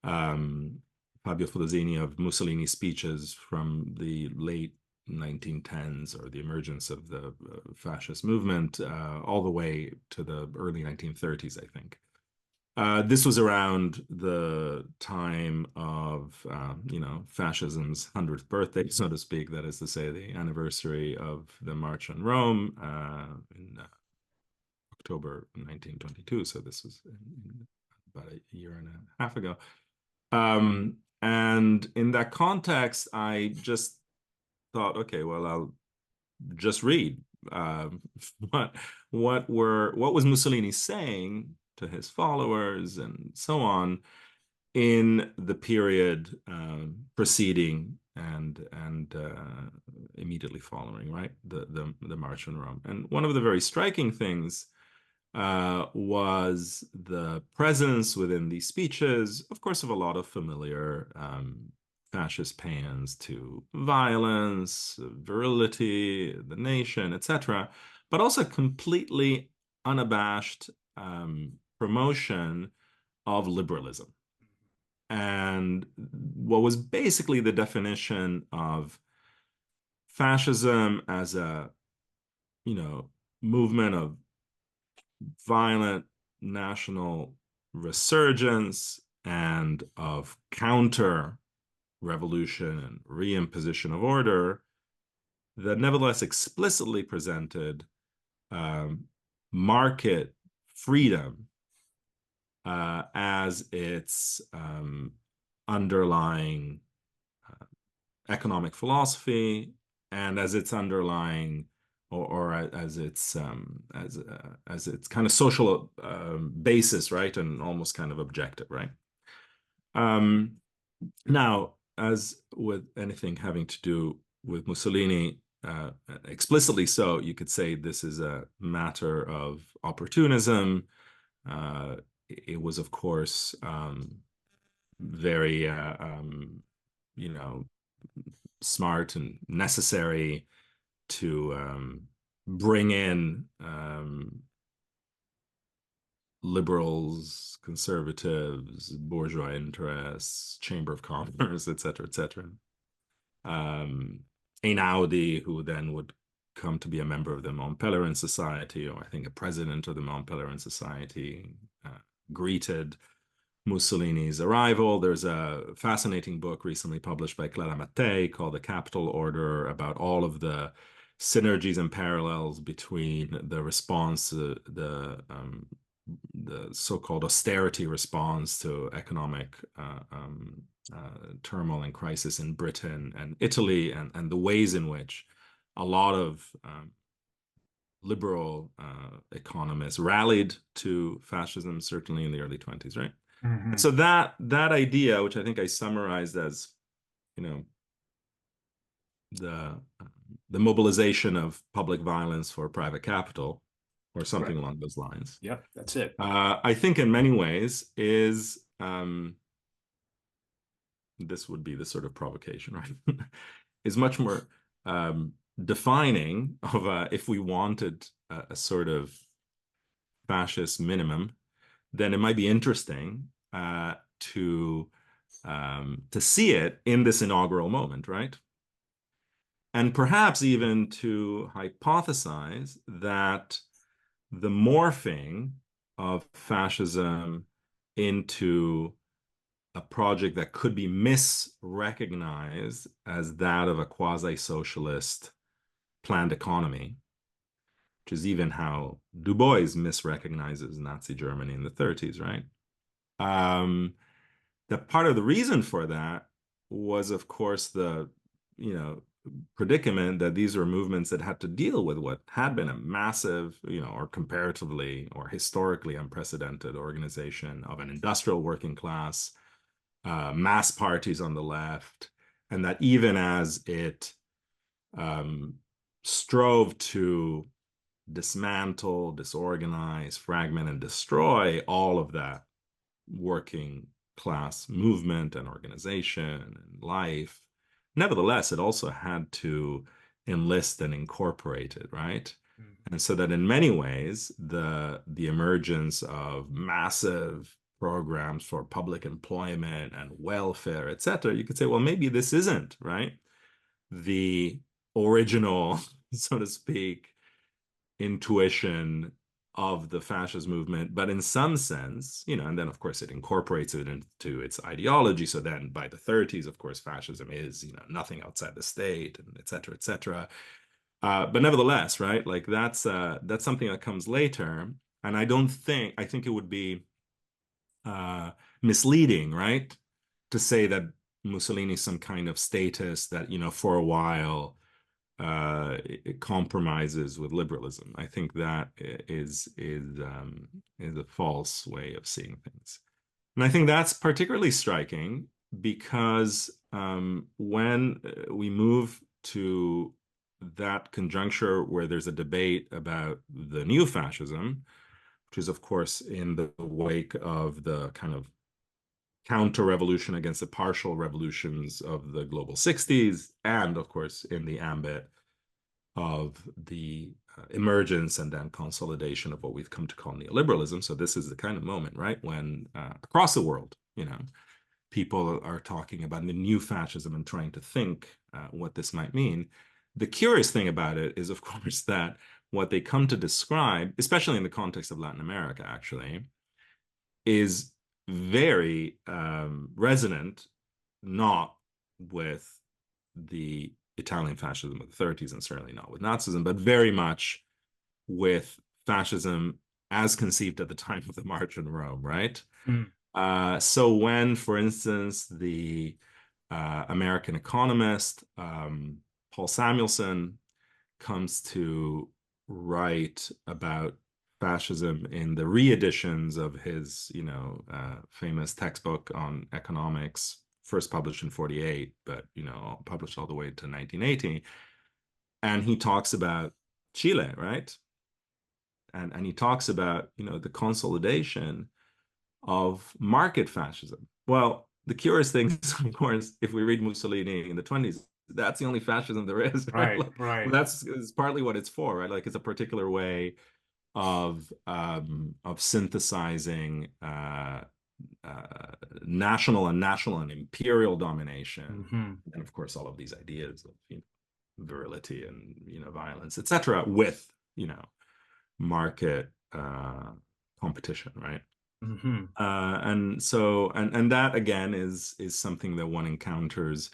um, Fabio Fulazzini, of Mussolini's speeches from the late 1910s, or the emergence of the fascist movement, all the way to the early 1930s, I think. This was around the time of, you know, fascism's 100th birthday, so to speak. That is to say, the anniversary of the March on Rome in October 1922. So this was about a year and a half ago. And in that context, I just thought, okay, well, I'll just read um, what was Mussolini saying to his followers and so on in the period preceding and immediately following, right, the March on Rome. And one of the very striking things was the presence within these speeches, of course, of a lot of familiar fascist paeans to violence, virility, the nation, etc., but also completely unabashed promotion of liberalism. And what was basically the definition of fascism as a, you know, movement of violent national resurgence and of counter revolution and reimposition of order, that nevertheless explicitly presented market freedom as its underlying economic philosophy, and as its underlying, or as its kind of social basis, right, and almost kind of objective, right? Now, as with anything having to do with Mussolini, explicitly so, you could say this is a matter of opportunism. It was, of course, very, you know, smart and necessary to bring in liberals, conservatives, bourgeois interests, Chamber of Commerce, et cetera, et cetera. Einaudi, who then would come to be a member of the Mont Pelerin Society, or I think a president of the Mont Pelerin Society, greeted Mussolini's arrival. There's a fascinating book recently published by Clara Mattei called The Capital Order, about all of the synergies and parallels between the response, the so-called austerity response to economic turmoil and crisis in Britain and Italy, and the ways in which a lot of liberal economists rallied to fascism, certainly in the early 20s, right? Hmm. And so that idea, which I think I summarized as, you know, the mobilization of public violence for private capital, or something Right. along those lines. Yep, that's it. I think in many ways is, this would be the sort of provocation, right? Is much more defining of if we wanted a sort of fascist minimum, then it might be interesting to see it in this inaugural moment, right? And perhaps even to hypothesize that the morphing of fascism into a project that could be misrecognized as that of a quasi-socialist planned economy, which is even how Du Bois misrecognizes Nazi Germany in the 30s, right? That part of the reason for that was, of course, the, you know, predicament that these were movements that had to deal with what had been a massive, or comparatively or historically unprecedented organization of an industrial working class, mass parties on the left, and that even as it strove to dismantle, disorganize, fragment, and destroy all of that working class movement and organization and life, nevertheless, it also had to enlist and incorporate it, right? And so that in many ways, the emergence of massive programs for public employment and welfare, et cetera, you could say, well, maybe this isn't, right, the original, so to speak, intuition of the fascist movement, but in some sense, and then of course it incorporates it into its ideology. So then by the 30s, of course, fascism is, nothing outside the state, and et cetera, et cetera. But nevertheless, right, like that's something that comes later. And I think it would be misleading, right, to say that Mussolini's some kind of statist that, for a while, it compromises with liberalism. I think that is a false way of seeing things, and I think that's particularly striking because when we move to that conjuncture where there's a debate about the new fascism, which is of course in the wake of the kind of counter-revolution against the partial revolutions of the global 60s, and of course in the ambit of the emergence and then consolidation of what we've come to call neoliberalism. So this is the kind of moment, right, when across the world, people are talking about the new fascism and trying to think what this might mean. The curious thing about it is, of course, that what they come to describe, especially in the context of Latin America, actually, is very resonant, not with the Italian fascism of the 30s and certainly not with Nazism, but very much with fascism as conceived at the time of the March on Rome, right? So when, for instance, the American economist Paul Samuelson comes to write about fascism in the reeditions of his, famous textbook on economics, first published in 48, but, published all the way to 1980. And he talks about Chile, right? And he talks about, the consolidation of market fascism. Well, the curious thing is, of course, if we read Mussolini in the 20s, that's the only fascism there is, right? Right, right. Well, that's partly what it's for, right? Like it's a particular way of synthesizing national and imperial domination, and of course all of these ideas of virility and violence, etc., with market competition, right? And so and that again is something that one encounters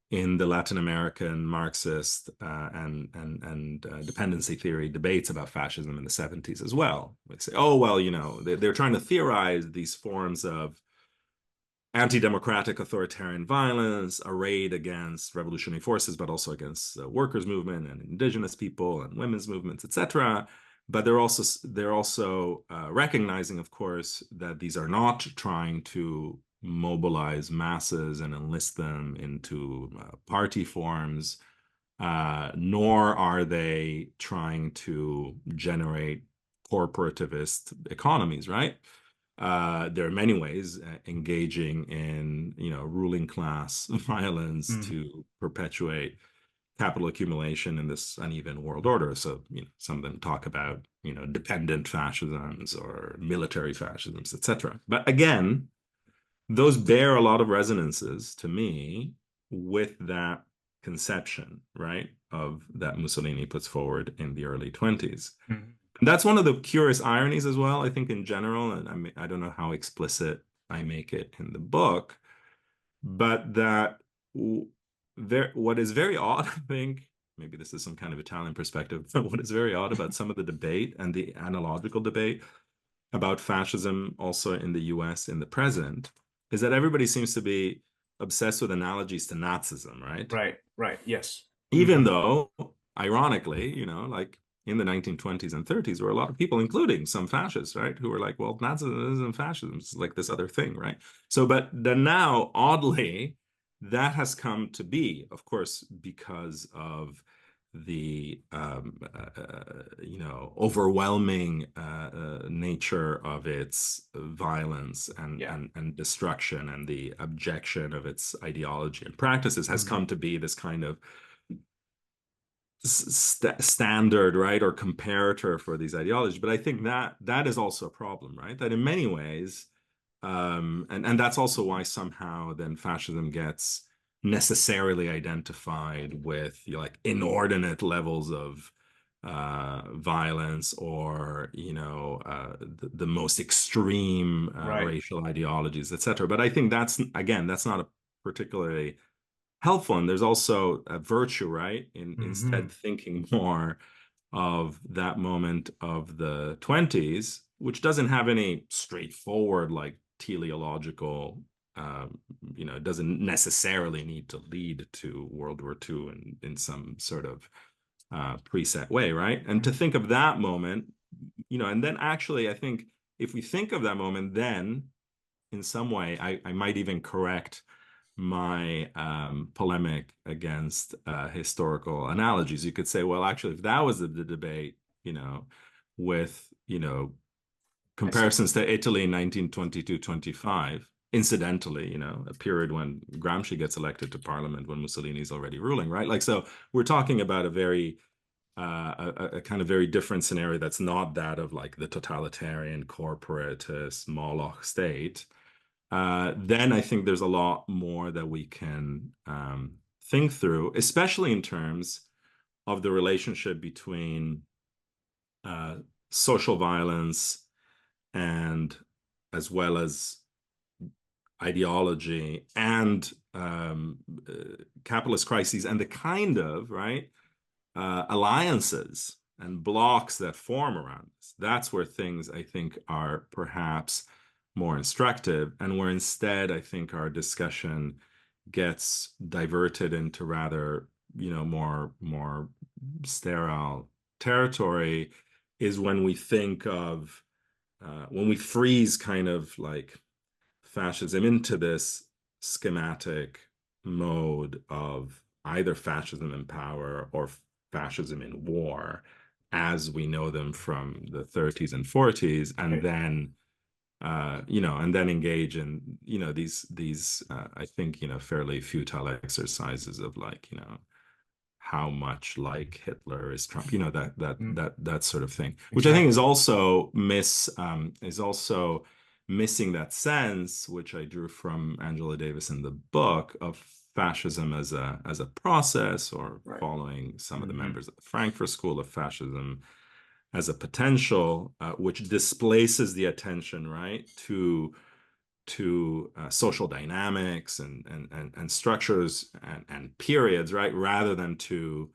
in the Latin American Marxist and dependency theory debates about fascism in the 70s as well. They say, oh, well, they're trying to theorize these forms of anti-democratic authoritarian violence arrayed against revolutionary forces, but also against the workers' movement and indigenous people and women's movements, etc. But they're also recognizing, of course, that these are not trying to mobilize masses and enlist them into party forms, nor are they trying to generate corporativist economies, right? There are many ways engaging in, ruling class violence to perpetuate capital accumulation in this uneven world order. So, some of them talk about, dependent fascisms or military fascisms, etc. But again, those bear a lot of resonances to me with that conception, right, of that Mussolini puts forward in the early 20s. And that's one of the curious ironies as well, I think, in general, and I don't know how explicit I make it in the book, but that what is very odd, I think, maybe this is some kind of Italian perspective, but what is very odd about some of the debate and the analogical debate about fascism also in the US in the present is that everybody seems to be obsessed with analogies to Nazism, right? Right, right, yes. even though, ironically, like in the 1920s and 30s, there were a lot of people, including some fascists, right, who were like, well, Nazism and fascism is like this other thing, right? So, but then now, oddly, that has come to be, of course, because of the overwhelming nature of its violence and, Yeah. and destruction, and the abjection of its ideology and practices, has Hmm. come to be this kind of standard, right, or comparator for these ideologies. But I think that that is also a problem, right? That in many ways, and that's also why somehow then fascism gets necessarily identified with, like, inordinate levels of violence, or the most extreme Right. racial ideologies, etc. But I think that's, again, that's not a particularly helpful. And there's also a virtue, right, in Hmm. instead thinking more of that moment of the 20s, which doesn't have any straightforward, like, teleological, um, it doesn't necessarily need to lead to World War II in some sort of preset way, right? And to think of that moment, and then actually, I think if we think of that moment, then in some way, I might even correct my polemic against historical analogies. You could say, well, actually, if that was the debate, with, I see. comparisons to Italy in 1922-25, incidentally, a period when Gramsci gets elected to parliament when Mussolini's already ruling, right? Like, so we're talking about a very a kind of very different scenario that's not that of, like, the totalitarian corporatist Moloch state. Then I think there's a lot more that we can think through, especially in terms of the relationship between uh, social violence and, as well as, ideology and capitalist crises, and the kind of, right, alliances and blocks that form around this. That's where things, I think, are perhaps more instructive, and where instead I think our discussion gets diverted into rather, more sterile territory, is when we think of when we freeze kind of like fascism into this schematic mode of either fascism in power or fascism in war, as we know them from the 30s and 40s, and Right. then and then engage in, these I think, fairly futile exercises of, like, how much like Hitler is Trump, Mm. that sort of thing, which I think Exactly. is also missing that sense, which I drew from Angela Davis in the book, of fascism as a process, or Right. following some of the Hmm. members of the Frankfurt School of Fascism as a potential, which displaces the attention, right, to social dynamics and structures and periods, right, rather than to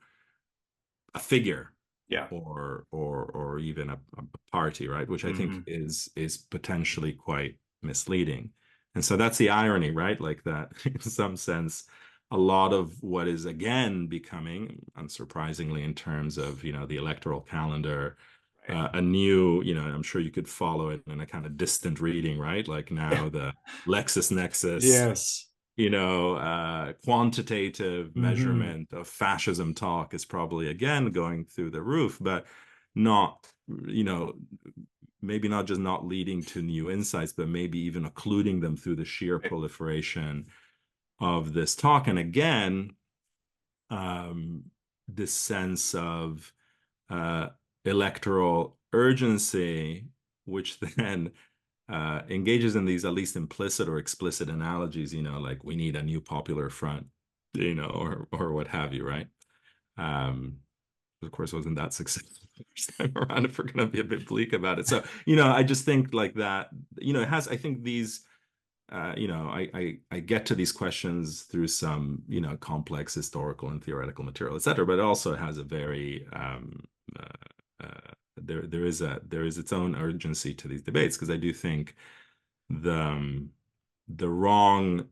a figure, Yeah. or even a party, right, which I think Hmm. is potentially quite misleading. And so that's the irony, right? Like that, in some sense, a lot of what is again becoming, unsurprisingly, in terms of, the electoral calendar, Right. a new, I'm sure you could follow it in a kind of distant reading, right? Like Yeah. now the LexisNexis, Yes. quantitative Hmm. measurement of fascism talk is probably again going through the roof, but not, you know, maybe not just not leading to new insights, but maybe even occluding them through the sheer Right. proliferation of this talk. And again, um, this sense of uh, electoral urgency, which then engages in these at least implicit or explicit analogies, like we need a new popular front, or what have you, right? Um, of course, wasn't that successful the first time around, if we're going to be a bit bleak about it. So, I just think like that, it has, I think these, I get to these questions through some, complex historical and theoretical material, et cetera, but it also has a very, there is its own urgency to these debates, because I do think the wrong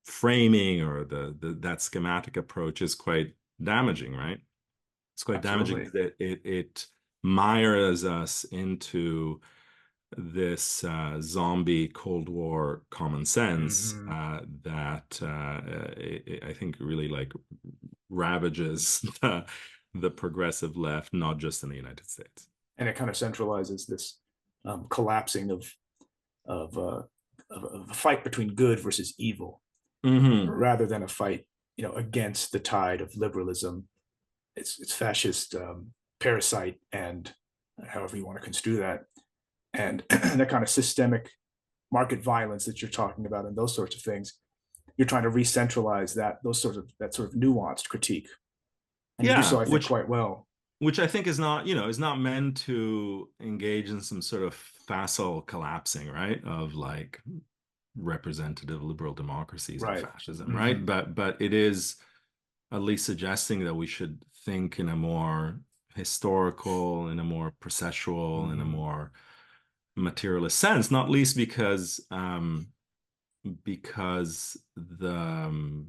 framing, or that schematic approach is quite damaging, right? It's quite damaging Absolutely. because it mires us into this zombie Cold War common sense Hmm. that I think really like ravages the progressive left, not just in the United States. And it kind of centralizes this collapsing of, uh, of a fight between good versus evil, Hmm. rather than a fight, against the tide of liberalism. It's fascist parasite, and however you want to construe that, and that kind of systemic market violence that you're talking about, and those sorts of things. You're trying to re-centralize that sort of nuanced critique, and you do Yeah, so, I think, which quite well. which I think is not, is not meant to engage in some sort of facile collapsing, right? Of like representative liberal democracies and Right. fascism, right? Hmm. But it is at least suggesting that we should think in a more historical, in a more processual, in a Hmm. more materialist sense, not least because the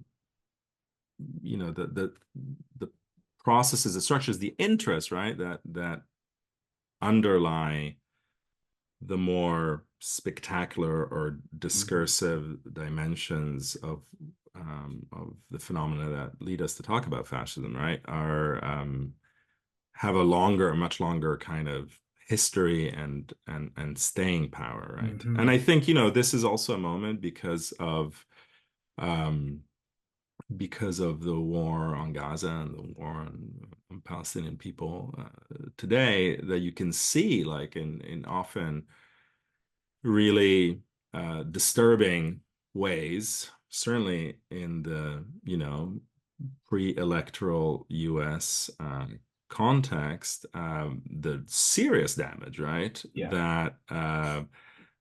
processes, the structures, the interests, right, that underlie the more spectacular or Hmm. discursive dimensions of the phenomena that lead us to talk about fascism, right, are have a much longer kind of history and staying power, right? And Hmm. I think, this is also a moment um, because of the war on Gaza and the war on Palestinian people today, that you can see like in often really disturbing ways, certainly in the, pre-electoral US context, the serious damage, right? Yeah. That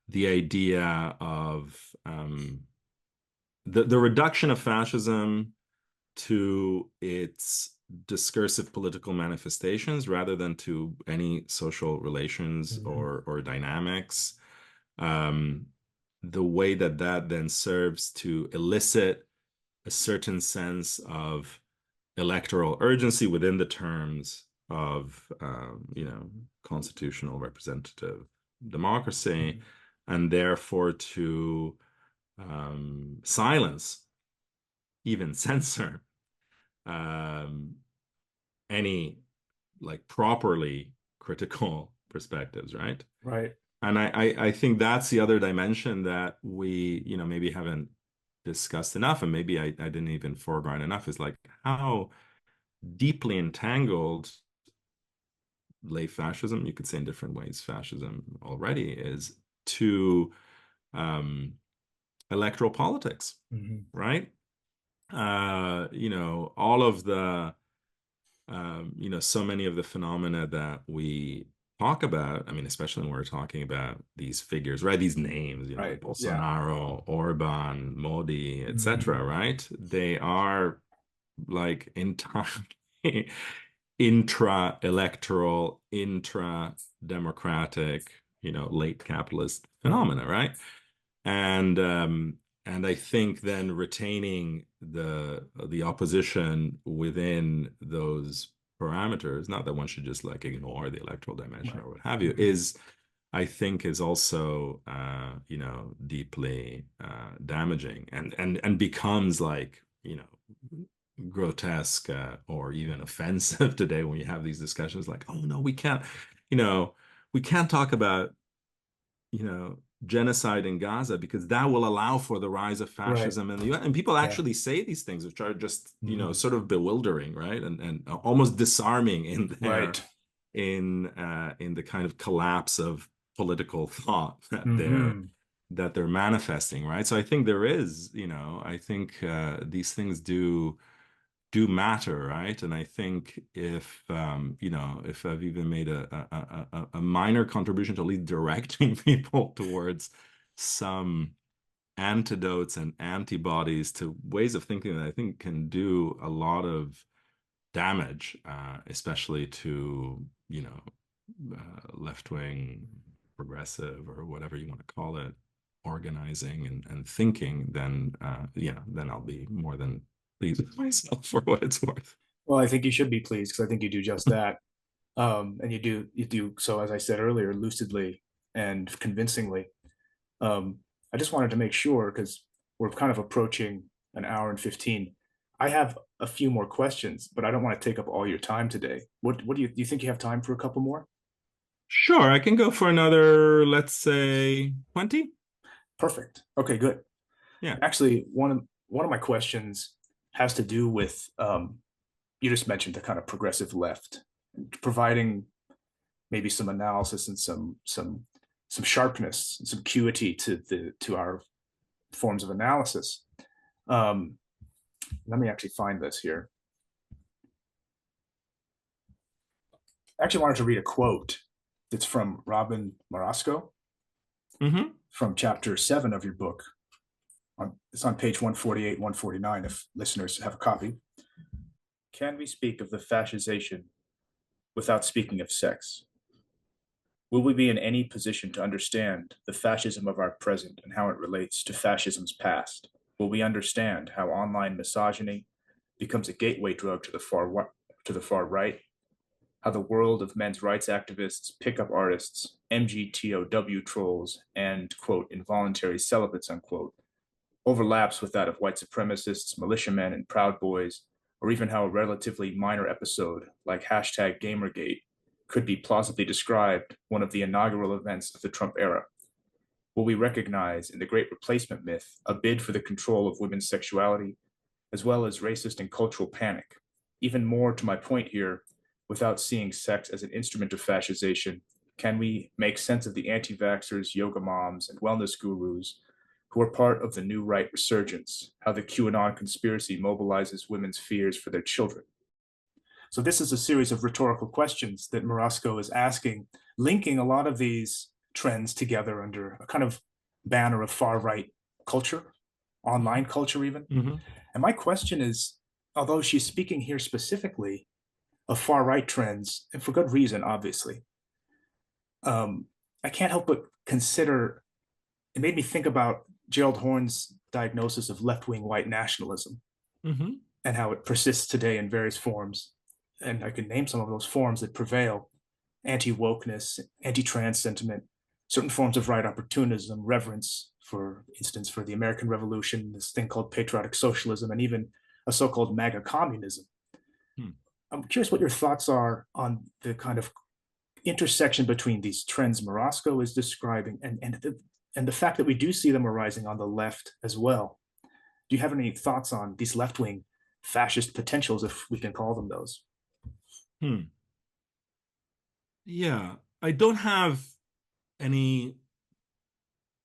the idea of the reduction of fascism to its discursive political manifestations rather than to any social relations Hmm. or dynamics. Um, the way that that then serves to elicit a certain sense of electoral urgency within the terms of, constitutional representative democracy, Hmm. and therefore to silence, even censor, um, any like properly critical perspectives, right? Right. And I think that's the other dimension that we, maybe haven't discussed enough, and maybe I didn't even foreground enough, is like how deeply entangled late fascism, you could say in different ways, fascism already is to um, electoral politics, Hmm. right? All of the so many of the phenomena that we talk about, I mean, especially when we're talking about these figures, right? These names, Right. Yeah. Bolsonaro, Orban, Modi, Hmm. etc., right? They are like entirely intra-electoral, intra-democratic, late capitalist phenomena, right? And I think then retaining the opposition within those parameters, not that one should just like ignore the electoral dimension Right. or what have you, Hmm. is I think is also deeply damaging and becomes like grotesque or even offensive today when you have these discussions like, oh no, you know we can't talk about genocide in Gaza because that will allow for the rise of Right. fascism in the US. And people Yeah. actually say these things, which are just, Hmm. sort of bewildering, right? And almost disarming Right. in the kind of collapse of political thought Hmm. that they're manifesting, right? So I think there is, I think these things do matter, right? And I think if I've even made a minor contribution to at least directing people towards some antidotes and antibodies to ways of thinking that I think can do a lot of damage, especially to, left-wing, progressive, or whatever you want to call it, organizing and thinking, then then I'll be more than pleased with myself for what it's worth. Well, I think you should be pleased because I think you do just that. And you do so, as I said earlier, lucidly and convincingly. I just wanted to make sure because we're kind of approaching an hour and 15. I have a few more questions, but I don't want to take up all your time today. What do you think you have time for a couple more? Sure, I can go for another, let's say 20. Perfect. Okay, good. Yeah. Actually, one of my questions has to do with you just mentioned the kind of progressive left, providing maybe some analysis and some sharpness and some acuity to our forms of analysis. Um, Let me actually find this here. I actually wanted to read a quote that's from Robin Marasco Hmm. from chapter 7 of your book. It's on page 148, 149, if listeners have a copy. Can we speak of the fascisation without speaking of sex? Will we be in any position to understand the fascism of our present and how it relates to fascism's past? Will we understand how online misogyny becomes a gateway drug to the far right? How the world of men's rights activists, pickup artists, MGTOW trolls, and quote involuntary celibates unquote overlaps with that of white supremacists, militiamen, and Proud Boys, or even how a relatively minor episode like hashtag Gamergate could be plausibly described one of the inaugural events of the Trump era. Will we recognize in the great replacement myth a bid for the control of women's sexuality, as well as racist and cultural panic? Even more to my point here, without seeing sex as an instrument of fascisation, can we make sense of the anti vaxxers, yoga moms, and wellness gurus who are part of the new right resurgence, how the QAnon conspiracy mobilizes women's fears for their children? So, this is a series of rhetorical questions that Marasco is asking, linking a lot of these trends together under a kind of banner of far right culture, online culture, even. Hmm. And my question is, although she's speaking here specifically of far right trends, and for good reason, obviously, um, I can't help but consider it made me think about Gerald Horne's diagnosis of left wing white nationalism Hmm. and how it persists today in various forms. And I can name some of those forms that prevail: anti wokeness, anti trans sentiment, certain forms of right opportunism, reverence, for instance, for the American Revolution, this thing called patriotic socialism, and even a so called MAGA communism. Hmm. I'm curious what your thoughts are on the kind of intersection between these trends Marasco is describing and the fact that we do see them arising on the left as well. Do you have any thoughts on these left wing fascist potentials, if we can call them those? Hmm. Yeah, I don't have any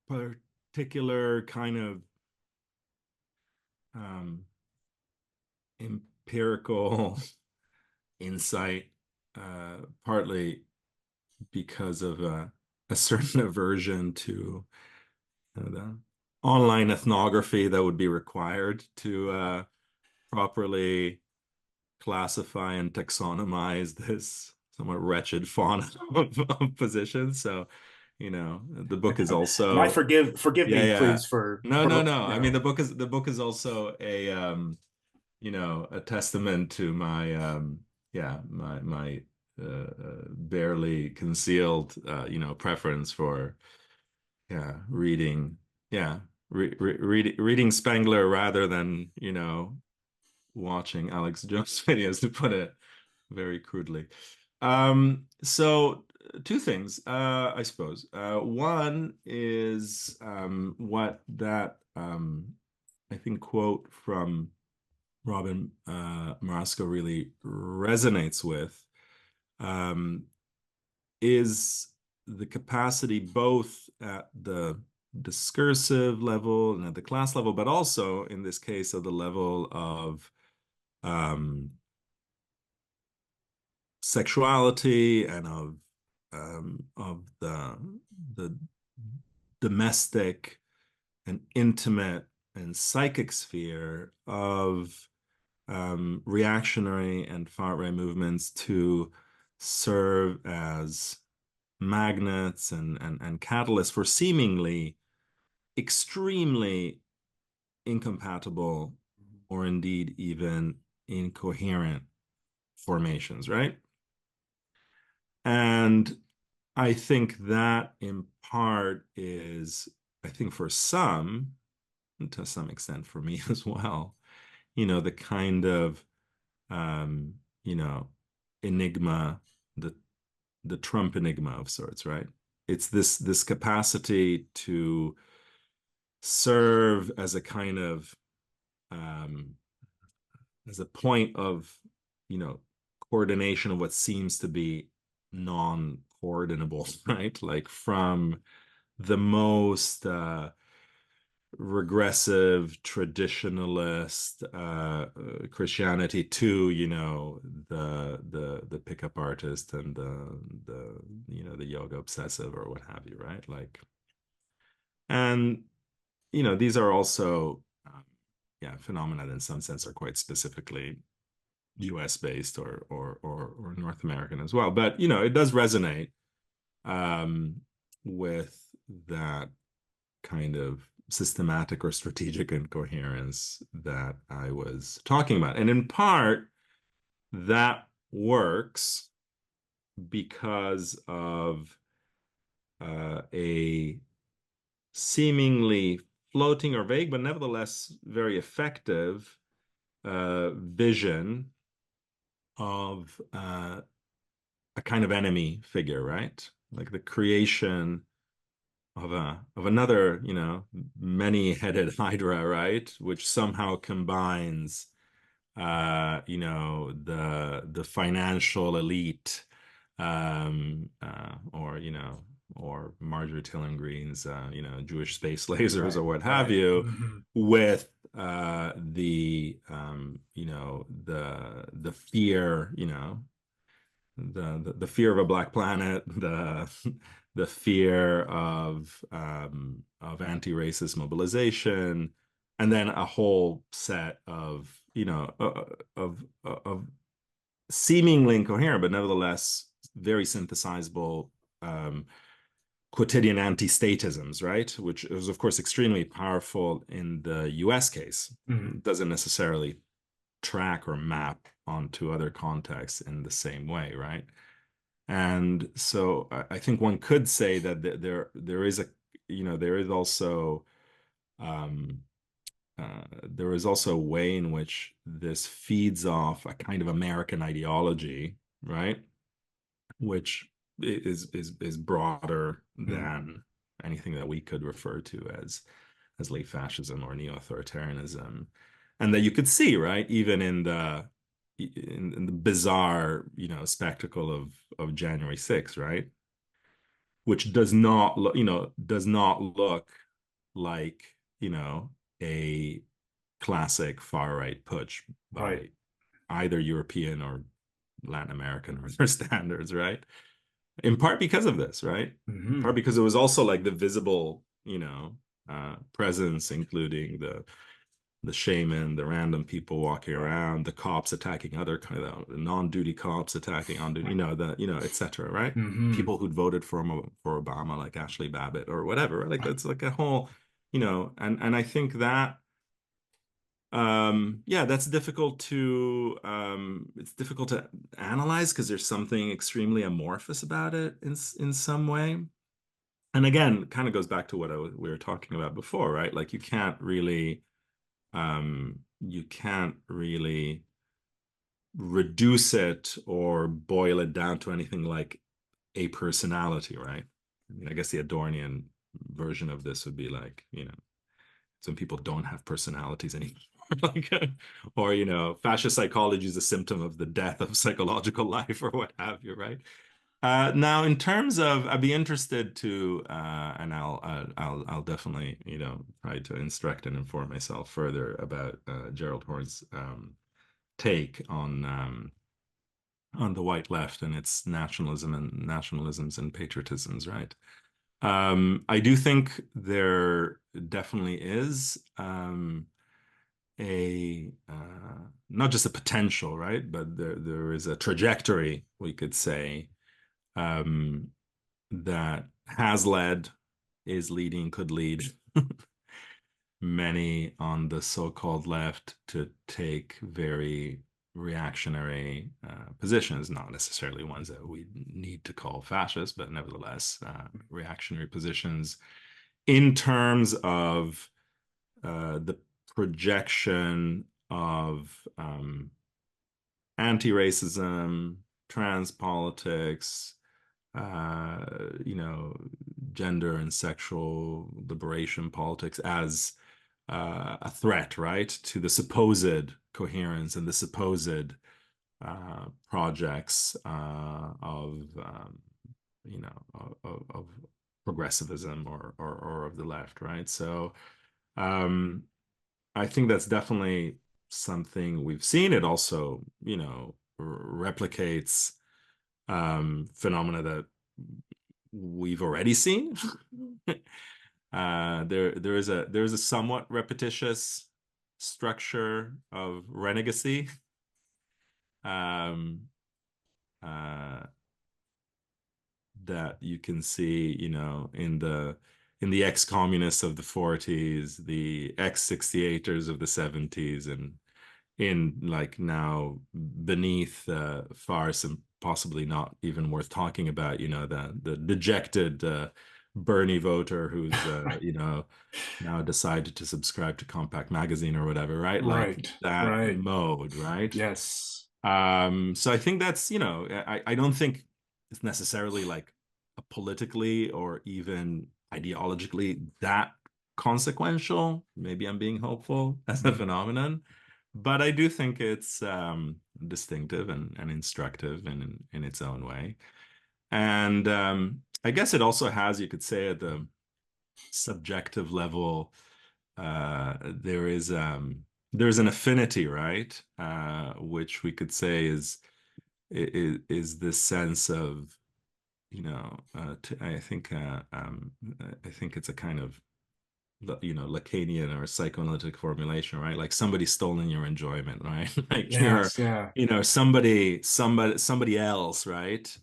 particular kind of um, empirical insight, partly because of a certain aversion to the online ethnography that would be required to properly classify and taxonomize this somewhat wretched fauna of positions. So, the book is And I also, forgive yeah, me, yeah. please, for No, no, no. you I mean, know. the book is also a testament to my yeah, my barely concealed preference for reading, yeah, reading Spengler rather than watching Alex Jones videos, to put it very crudely. So two things, I suppose. One is what that I think quote from Robin Marasco really resonates with, um, is the capacity both at the discursive level and at the class level, but also in this case at the level of um, sexuality and of the domestic and intimate and psychic sphere of reactionary and far-right movements to serve as magnets and catalysts for seemingly extremely incompatible or indeed even incoherent formations, right? And I think that in part is, I think for some, to some extent for me as well, the kind of, you know, enigma, the Trump enigma of sorts, right? It's this capacity to serve as a kind of um, as a point of, you know, coordination of what seems to be non-coordinable, right? Like from the most regressive traditionalist Christianity to, the pickup artist and the yoga obsessive or what have you, right? Like, and these are also yeah, phenomena that in some sense are quite specifically US based or North American as well. But it does resonate um, with that kind of systematic or strategic incoherence that I was talking about. And in part, that works because of a seemingly floating or vague, but nevertheless very effective vision of a kind of enemy figure, right? Like the creation of another, many-headed hydra, right? Which somehow combines the financial elite or Marjorie Taylor Greene's Jewish space lasers or Right, what have right. you Hmm. with the fear, the fear of a black planet, the fear of anti-racist mobilization, and then a whole set of of seemingly incoherent but nevertheless very synthesizable um, quotidian anti-statisms, right? Which is of course extremely powerful in the US case. Hmm. It doesn't necessarily track or map onto other contexts in the same way, right? And so I think one could say that there is there is also um, there is also a way in which this feeds off a kind of American ideology, right? Which is broader Hmm. than anything that we could refer to as late fascism or neo-authoritarianism, and that you could see, right, even in the bizarre, spectacle of January 6th, right, which does not look like, a classic far right putsch Right. by either European or Latin American or their standards, right? In part because of this, right? In part Hmm. because it was also like the visible, presence, including the shaman, the random people walking Right. around, the cops attacking other kind of non-duty cops attacking on duty, etc. Right? Hmm. People who'd voted for Obama, like Ashley Babbitt or whatever. Right? Like that's like a whole, and I think that yeah, that's difficult to it's difficult to analyze because there's something extremely amorphous about it in some way. And again, kind of goes back to what we were talking about before, right? Like you can't really reduce it or boil it down to anything like a personality, right? I mean, I guess the Adornian version of this would be like, some people don't have personalities anymore. like, or, fascist psychology is a symptom of the death of psychological life or what have you, right? Now, in terms of, I'd be interested to, and I'll definitely, try to instruct and inform myself further about Gerald Horne's take on the white left and its nationalism and nationalisms and patriotisms, right? I do think there definitely is a not just a potential, right? But there is a trajectory, we could say, um, that has led, is leading, could lead many on the so-called left to take very reactionary positions, not necessarily ones that we need to call fascist, but nevertheless reactionary positions in terms of the projection of anti-racism, trans politics, you know, gender and sexual liberation politics as a threat, right, to the supposed coherence and the supposed projects of, you know, of progressivism or of the left, right? So I think that's definitely something we've seen. It also, you know, replicates phenomena that we've already seen. There is a somewhat repetitious structure of renegacy. Um, uh, that you can see, you know, in the ex-communists of the 40s, the ex-68ers of the 70s, and in like now beneath farce and possibly not even worth talking about, you know, the dejected Bernie voter who's you know, now decided to subscribe to Compact Magazine or whatever, right? Like Right, that right. mode, right? Yes. So I think that's, you know, I don't think it's necessarily like a politically or even ideologically that consequential. Maybe I'm being hopeful as a Mhm. phenomenon, but I do think it's distinctive and instructive in its own way. And I guess it also has, you could say, at the subjective level, there is there's an affinity, right? Which we could say is this sense of, you know, I think it's a kind of, you know, Lacanian or psychoanalytic formulation, right? Like somebody's stolen your enjoyment, right? Like you're, Yes, yeah. you know, somebody else, right,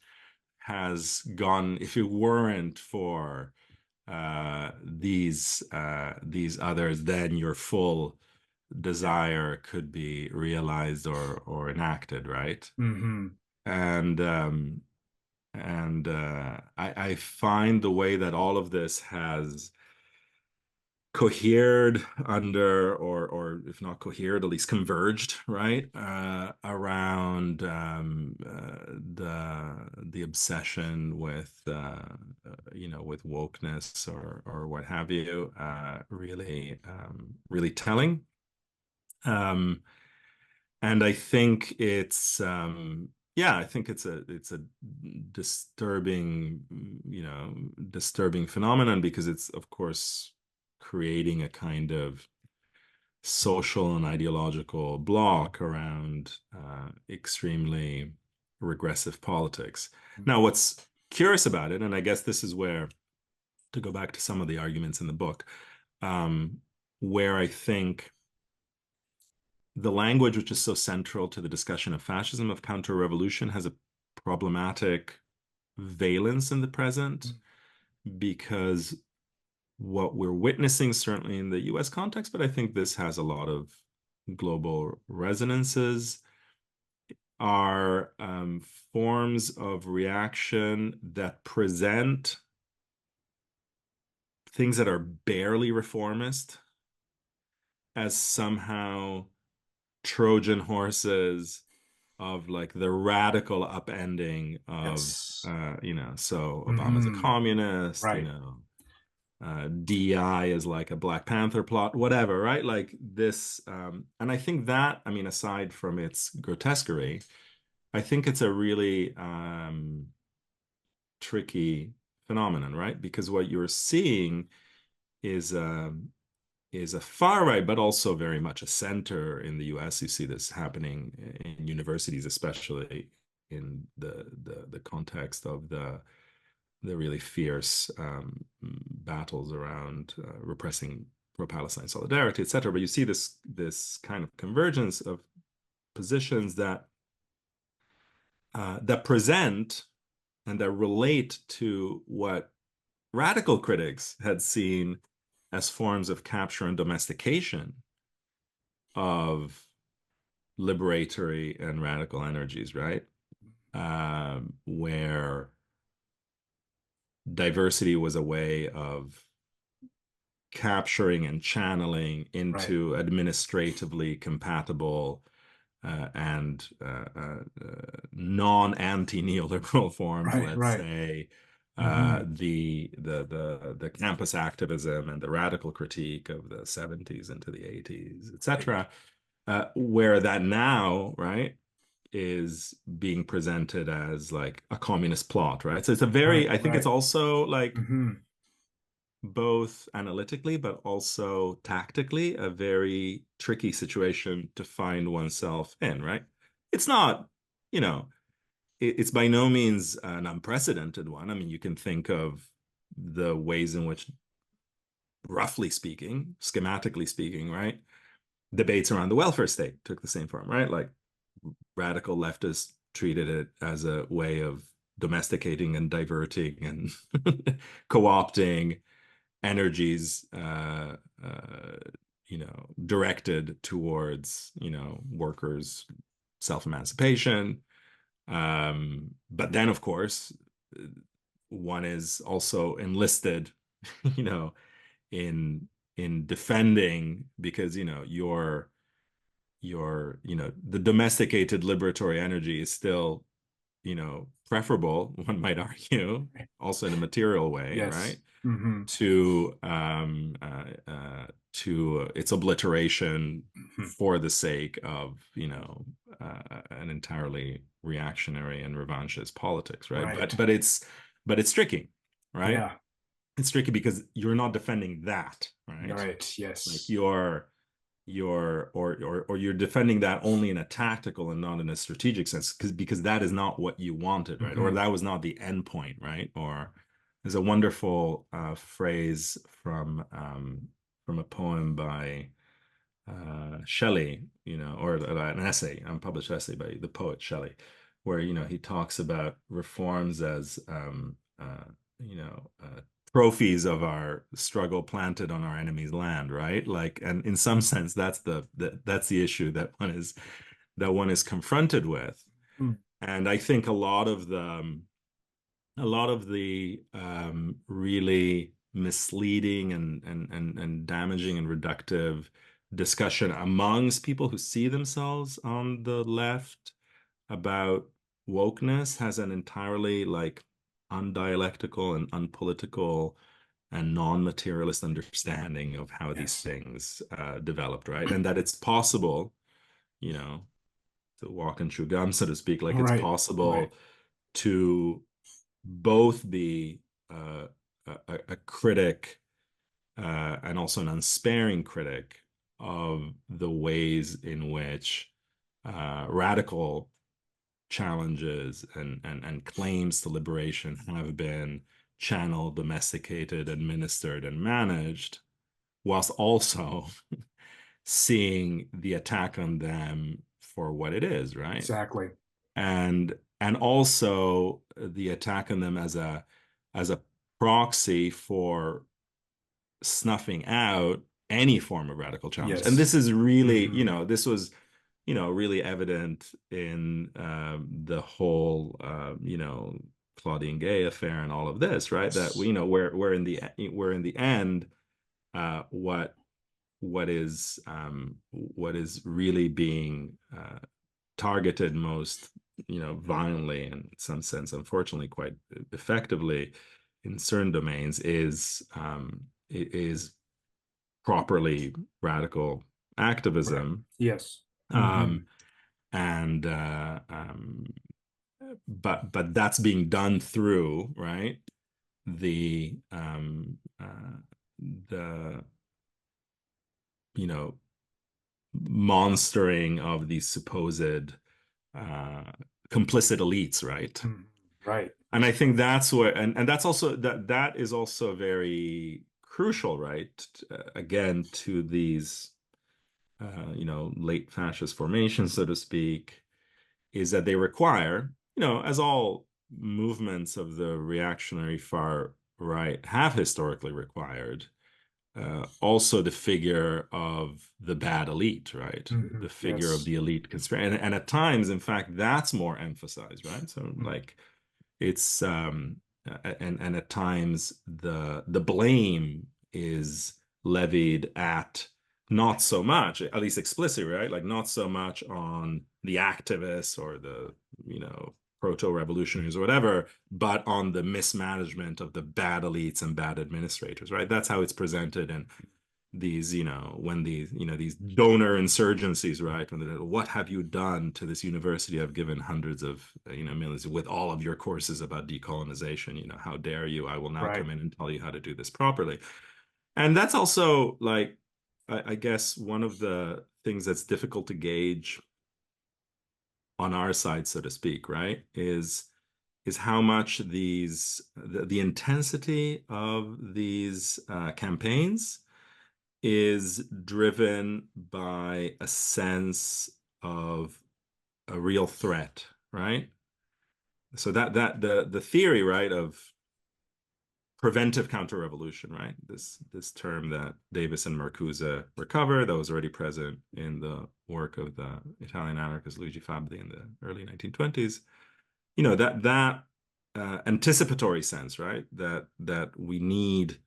has gone. If it weren't for these others, then your full Yeah. desire could be realized or enacted, right? Hmm. And I find the way that all of this has cohered under, or if not cohered, at least converged, right, around the obsession with you know, with wokeness or what have you, really really telling. Um, and I think it's yeah, I think it's a disturbing, you know, disturbing phenomenon because it's of course creating a kind of social and ideological block around extremely regressive politics. Now, what's curious about it, and I guess this is where, to go back to some of the arguments in the book, um, where I think the language which is so central to the discussion of fascism, of counter-revolution, has a problematic valence in the present because what we're witnessing, certainly in the US context, but I think this has a lot of global resonances, are forms of reaction that present things that are barely reformist as somehow Trojan horses of like the radical upending of, Yes. you know, so Obama's a Hmm. communist, you Right. know, DI is like a Black Panther plot, whatever, right? Like this, and I think that, I mean, aside from its grotesquerie, I think it's a really tricky phenomenon, right? Because what you're seeing is is a far right, but also very much a center in the US. You see this happening in universities, especially in the context of the really fierce battles around repressing pro-Palestine solidarity, et cetera. But you see this kind of convergence of positions that present and that relate to what radical critics had seen as forms of capture and domestication of liberatory and radical energies, right? Where diversity was a way of capturing and channeling Right. into administratively compatible and non-anti-neoliberal forms, Right. let's Right. say, Hmm. the campus activism and the radical critique of the 70s into the 80s, etc., where that now, right, is being presented as like a communist plot, right? So it's a Right. very, I think it's Right. also like Hmm. both analytically but also tactically a very tricky situation to find oneself in, right? It's not, you know, it's by no means an unprecedented one. I mean, you can think of the ways in which, roughly speaking, schematically speaking, right, debates around the welfare state took the same form, right? Like radical leftists treated it as a way of domesticating and diverting and co-opting energies directed towards workers self-emancipation, but then of course one is also enlisted you know in defending, because the domesticated liberatory energy is still preferable, one might argue, also in a material way, Yes. right, Hmm. to its obliteration Hmm. for the sake of an entirely reactionary and revanchist politics, right? Right. But it's tricky, right? Yeah. It's tricky because you're not defending that, right? Right. Like Yes. or you're defending that only in a tactical and not in a strategic sense, because that is not what you wanted, right? Or Hmm. that was not the end point, right? Or there's a wonderful phrase from a poem by Shelley, or an essay, unpublished essay by the poet Shelley, where he talks about reforms as you know uh, trophies of our struggle planted on our enemy's land, right? Like, and in some sense, that's the issue that one is confronted with. Mm. And I think a lot of the really misleading and damaging and reductive discussion amongst people who see themselves on the left about wokeness has an entirely like undialectical and unpolitical and non-materialist understanding of how these Yes. things developed, right? And that it's possible, you know, to walk and chew gum, so to speak, like it's Right. Right. possible to both be uh, a critic and also an unsparing critic of the ways in which radical challenges and claims to liberation have been channeled, domesticated, administered, and managed, whilst also seeing the attack on them for what it is, right? Exactly. And also the attack on them as a proxy for snuffing out any form of radical challenge. And Yes. this is really, Hmm. this was, really evident in the whole, Claudine Gay affair and all of this, right? That we, Yes. we're in the end, what is really being targeted most, violently, and in some sense, unfortunately, quite effectively in certain domains is properly radical Right. activism. Yes. Hmm. Um, and but that's being done through, right, the you know monstering of these supposed uh, complicit elites, right? Right. And I think that's what, and that is also very crucial, right? Again, to these, late fascist formations, so to speak, is that they require, as all movements of the reactionary far right have historically required, also the figure of the bad elite, right? Hmm. The figure of Yes. the elite conspiracy. And at times, in fact, that's more emphasized, right? So Mm. like it's and at times the blame is levied at not so much, at least explicitly, right? Like not so much on the activists or the, proto-revolutionaries or whatever, but on the mismanagement of the bad elites and bad administrators, right? That's how it's presented. And these, when these, these donor insurgencies, right? When they're, what have you done to this university? I've given hundreds of, millions with all of your courses about decolonization. How dare you? I will now Right. come in and tell you how to do this properly. And that's also like, I guess one of the things that's difficult to gauge on our side, so to speak, right? Is how much the intensity of these campaigns is driven by a sense of a real threat, right? So that the theory, right, of preventive counter-revolution, right? This term that Davis and Marcuse recover, that was already present in the work of the Italian anarchist Luigi Fabbri in the early 1920s. That anticipatory sense, right? That we need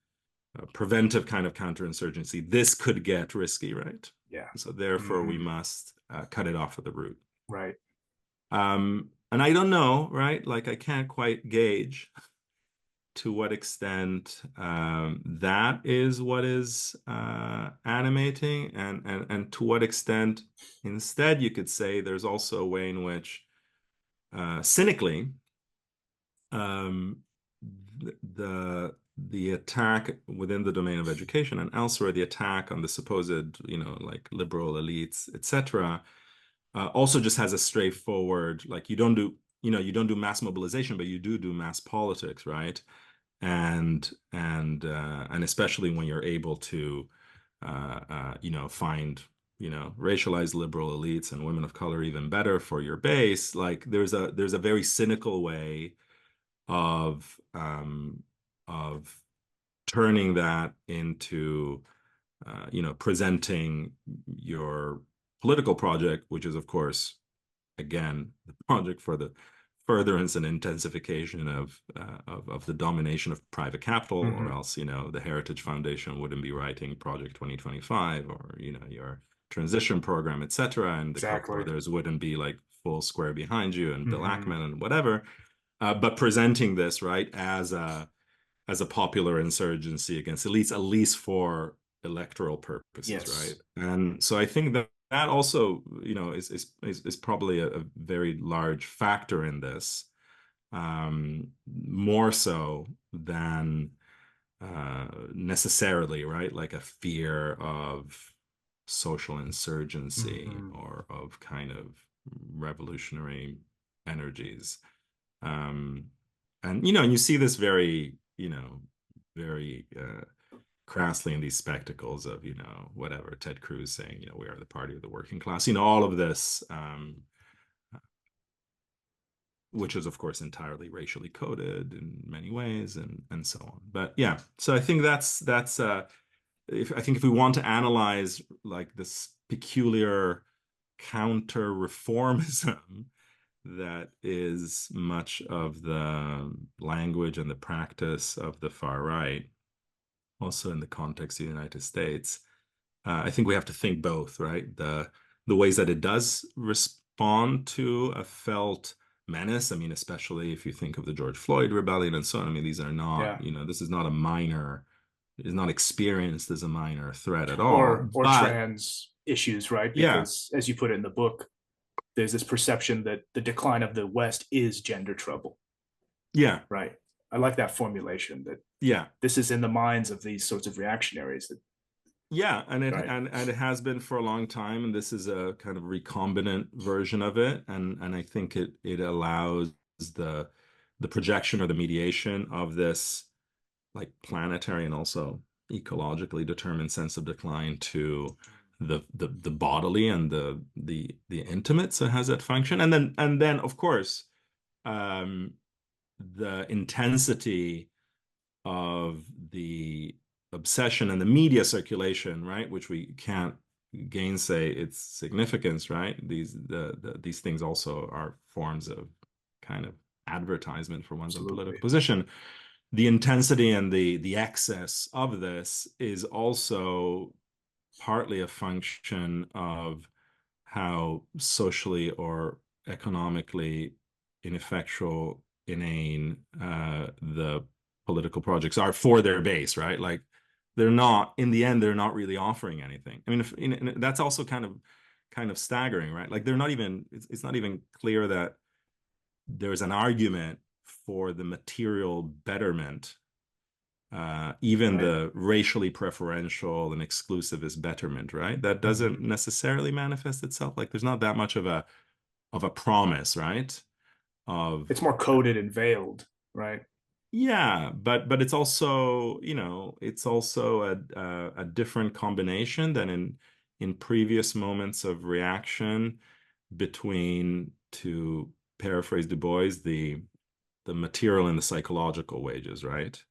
a preventive kind of counterinsurgency. This could get risky, right? Yeah. So therefore, we Hmm. must cut it off at the root. Right. And I don't know, right? Like I can't quite gauge to what extent that is what is animating, and to what extent instead you could say there's also a way in which cynically um, the attack within the domain of education and elsewhere, the attack on the supposed, like liberal elites, etc., also just has a straightforward, like you don't do mass mobilization, but you do mass politics, right? And especially when you're able to, find racialized liberal elites and women of color even better for your base. Like there's a very cynical way of of turning that into presenting your political project, which is of course again the project for the furtherance and intensification of the domination of private capital, or Hmm. else the Heritage Foundation wouldn't be writing Project 2025 or your transition program, etc., and the Koch Exactly. brothers wouldn't be like full square behind you, and Bill Hmm. Ackman and whatever. But presenting this right as a popular insurgency against elites, at least for electoral purposes, right? Yes. And so I think that also, is probably a very large factor in this, more so than necessarily, right? Like a fear of social insurgency Hmm. or of kind of revolutionary energies. Um, and you see this very, very crassly in these spectacles of, whatever, Ted Cruz saying, we are the party of the working class, all of this, which is, of course, entirely racially coded in many ways, and so on. But yeah, so I think that's if we want to analyze like this peculiar counter reformism that is much of the language and the practice of the far right, also in the context of the United States. I think we have to think both, right? The ways that it does respond to a felt menace. I mean, especially if you think of the George Floyd rebellion and so on. I mean, these are not, Yeah. this is not a minor, it is not experienced as a minor threat at all. Or But trans issues, right? yeah, Because as you put it in the book, there's this perception that the decline of the West is gender trouble, yeah, right? I like that formulation that yeah. this is in the minds of these sorts of reactionaries that, Yeah, and it right. and it has been for a long time, and this is a kind of recombinant version of it, and I think it allows the the projection or the mediation of this like planetary and also ecologically determined sense of decline to the bodily and the intimate. So it has that function, and then of course, um, the intensity of the obsession and the media circulation, right, which we can't gainsay its significance, right? These things also are forms of kind of advertisement for one's own Absolutely. political position. The intensity and the excess of this is also partly a function of how socially or economically ineffectual, inane the political projects are for their base, right? Like they're not, in the end, they're not really offering anything. I mean, that's also kind of staggering, right? Like they're not even, it's not even clear that there's an argument for the material betterment, even Right. the racially preferential and exclusivist betterment, right? That doesn't necessarily manifest itself. Like there's not that much of a promise, right? Of It's more coded and veiled, right? yeah, but it's also, it's also a different combination than in previous moments of reaction between, to paraphrase Du Bois, the material and the psychological wages, right?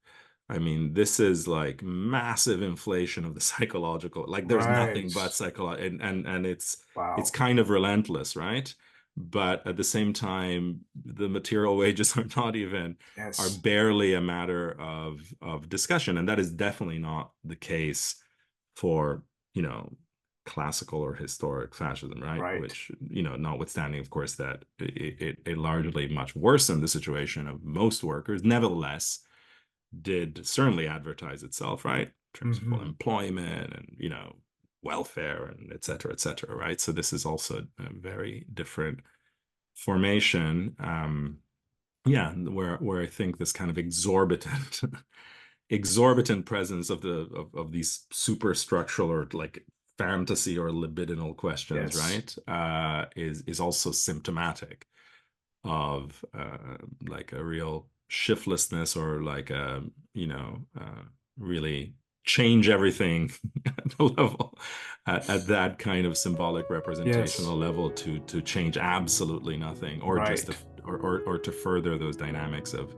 I mean, this is like massive inflation of the psychological, like there's Right. nothing but psychological, and it's Wow. kind of relentless, right? But at the same time, the material wages are Yes. barely a matter of discussion. And that is definitely not the case for, you know, classical or historic fascism, right? Right. Which, notwithstanding, of course, that it largely much worsened the situation of most workers, nevertheless, did certainly advertise itself, right? In terms of full Hmm. employment and, welfare and et cetera, right? So this is also a very different formation. Yeah, where I think this kind of exorbitant exorbitant presence of these superstructural or like fantasy or libidinal questions, Yes. right? Is also symptomatic of like a real shiftlessness or like a, really change everything at the level at that kind of symbolic Yes. representational level to change absolutely nothing or just to, Right. or to further those dynamics of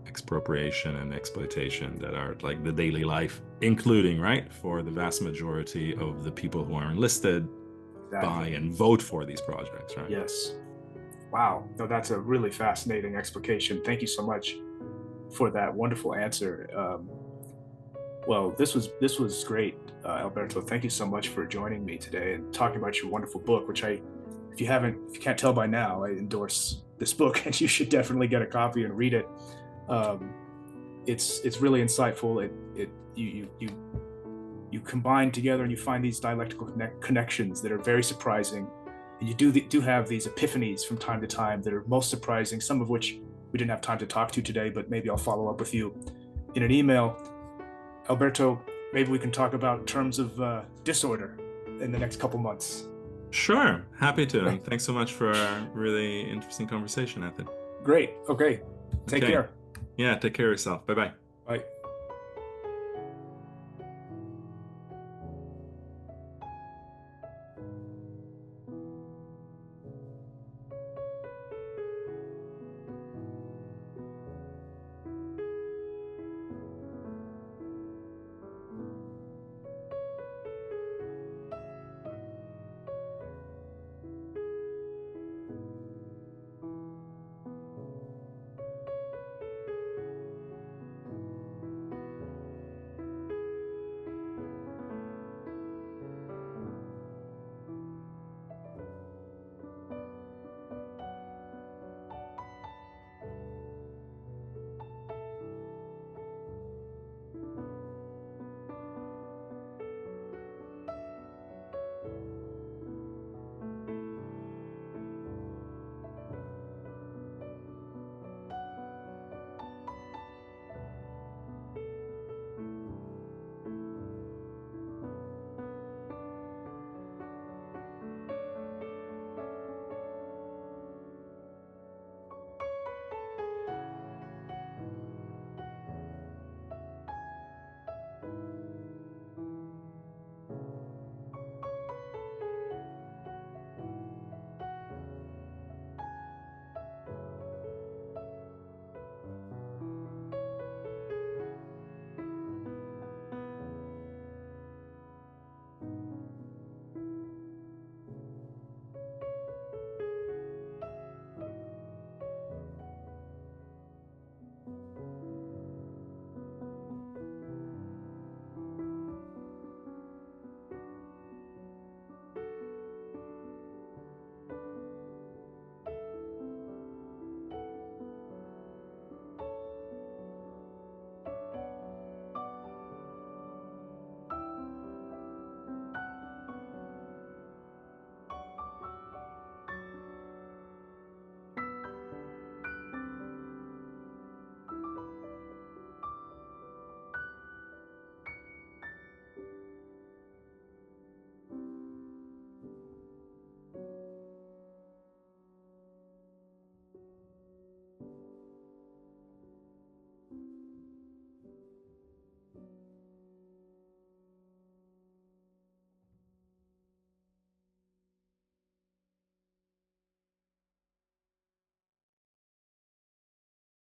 expropriation and exploitation that are like the daily life, including, right, for the vast majority of the people who are enlisted by Exactly. and vote for these projects, right? Yes. Wow. No, that's a really fascinating explication. Thank you so much for that wonderful answer. Well, this was great, Alberto. Thank you so much for joining me today and talking about your wonderful book, which if you can't tell by now, I endorse this book, and you should definitely get a copy and read it. Um, it's really insightful. You combine together and you find these dialectical connections that are very surprising, and you do have these epiphanies from time to time that are most surprising. Some of which we didn't have time to talk to today, but maybe I'll follow up with you in an email. Alberto, maybe we can talk about terms of disorder in the next couple months. Sure, happy to. Okay, And thanks so much for a really interesting conversation, Ethan. great. Okay, take Okay. care. Yeah, take care of yourself. Bye bye.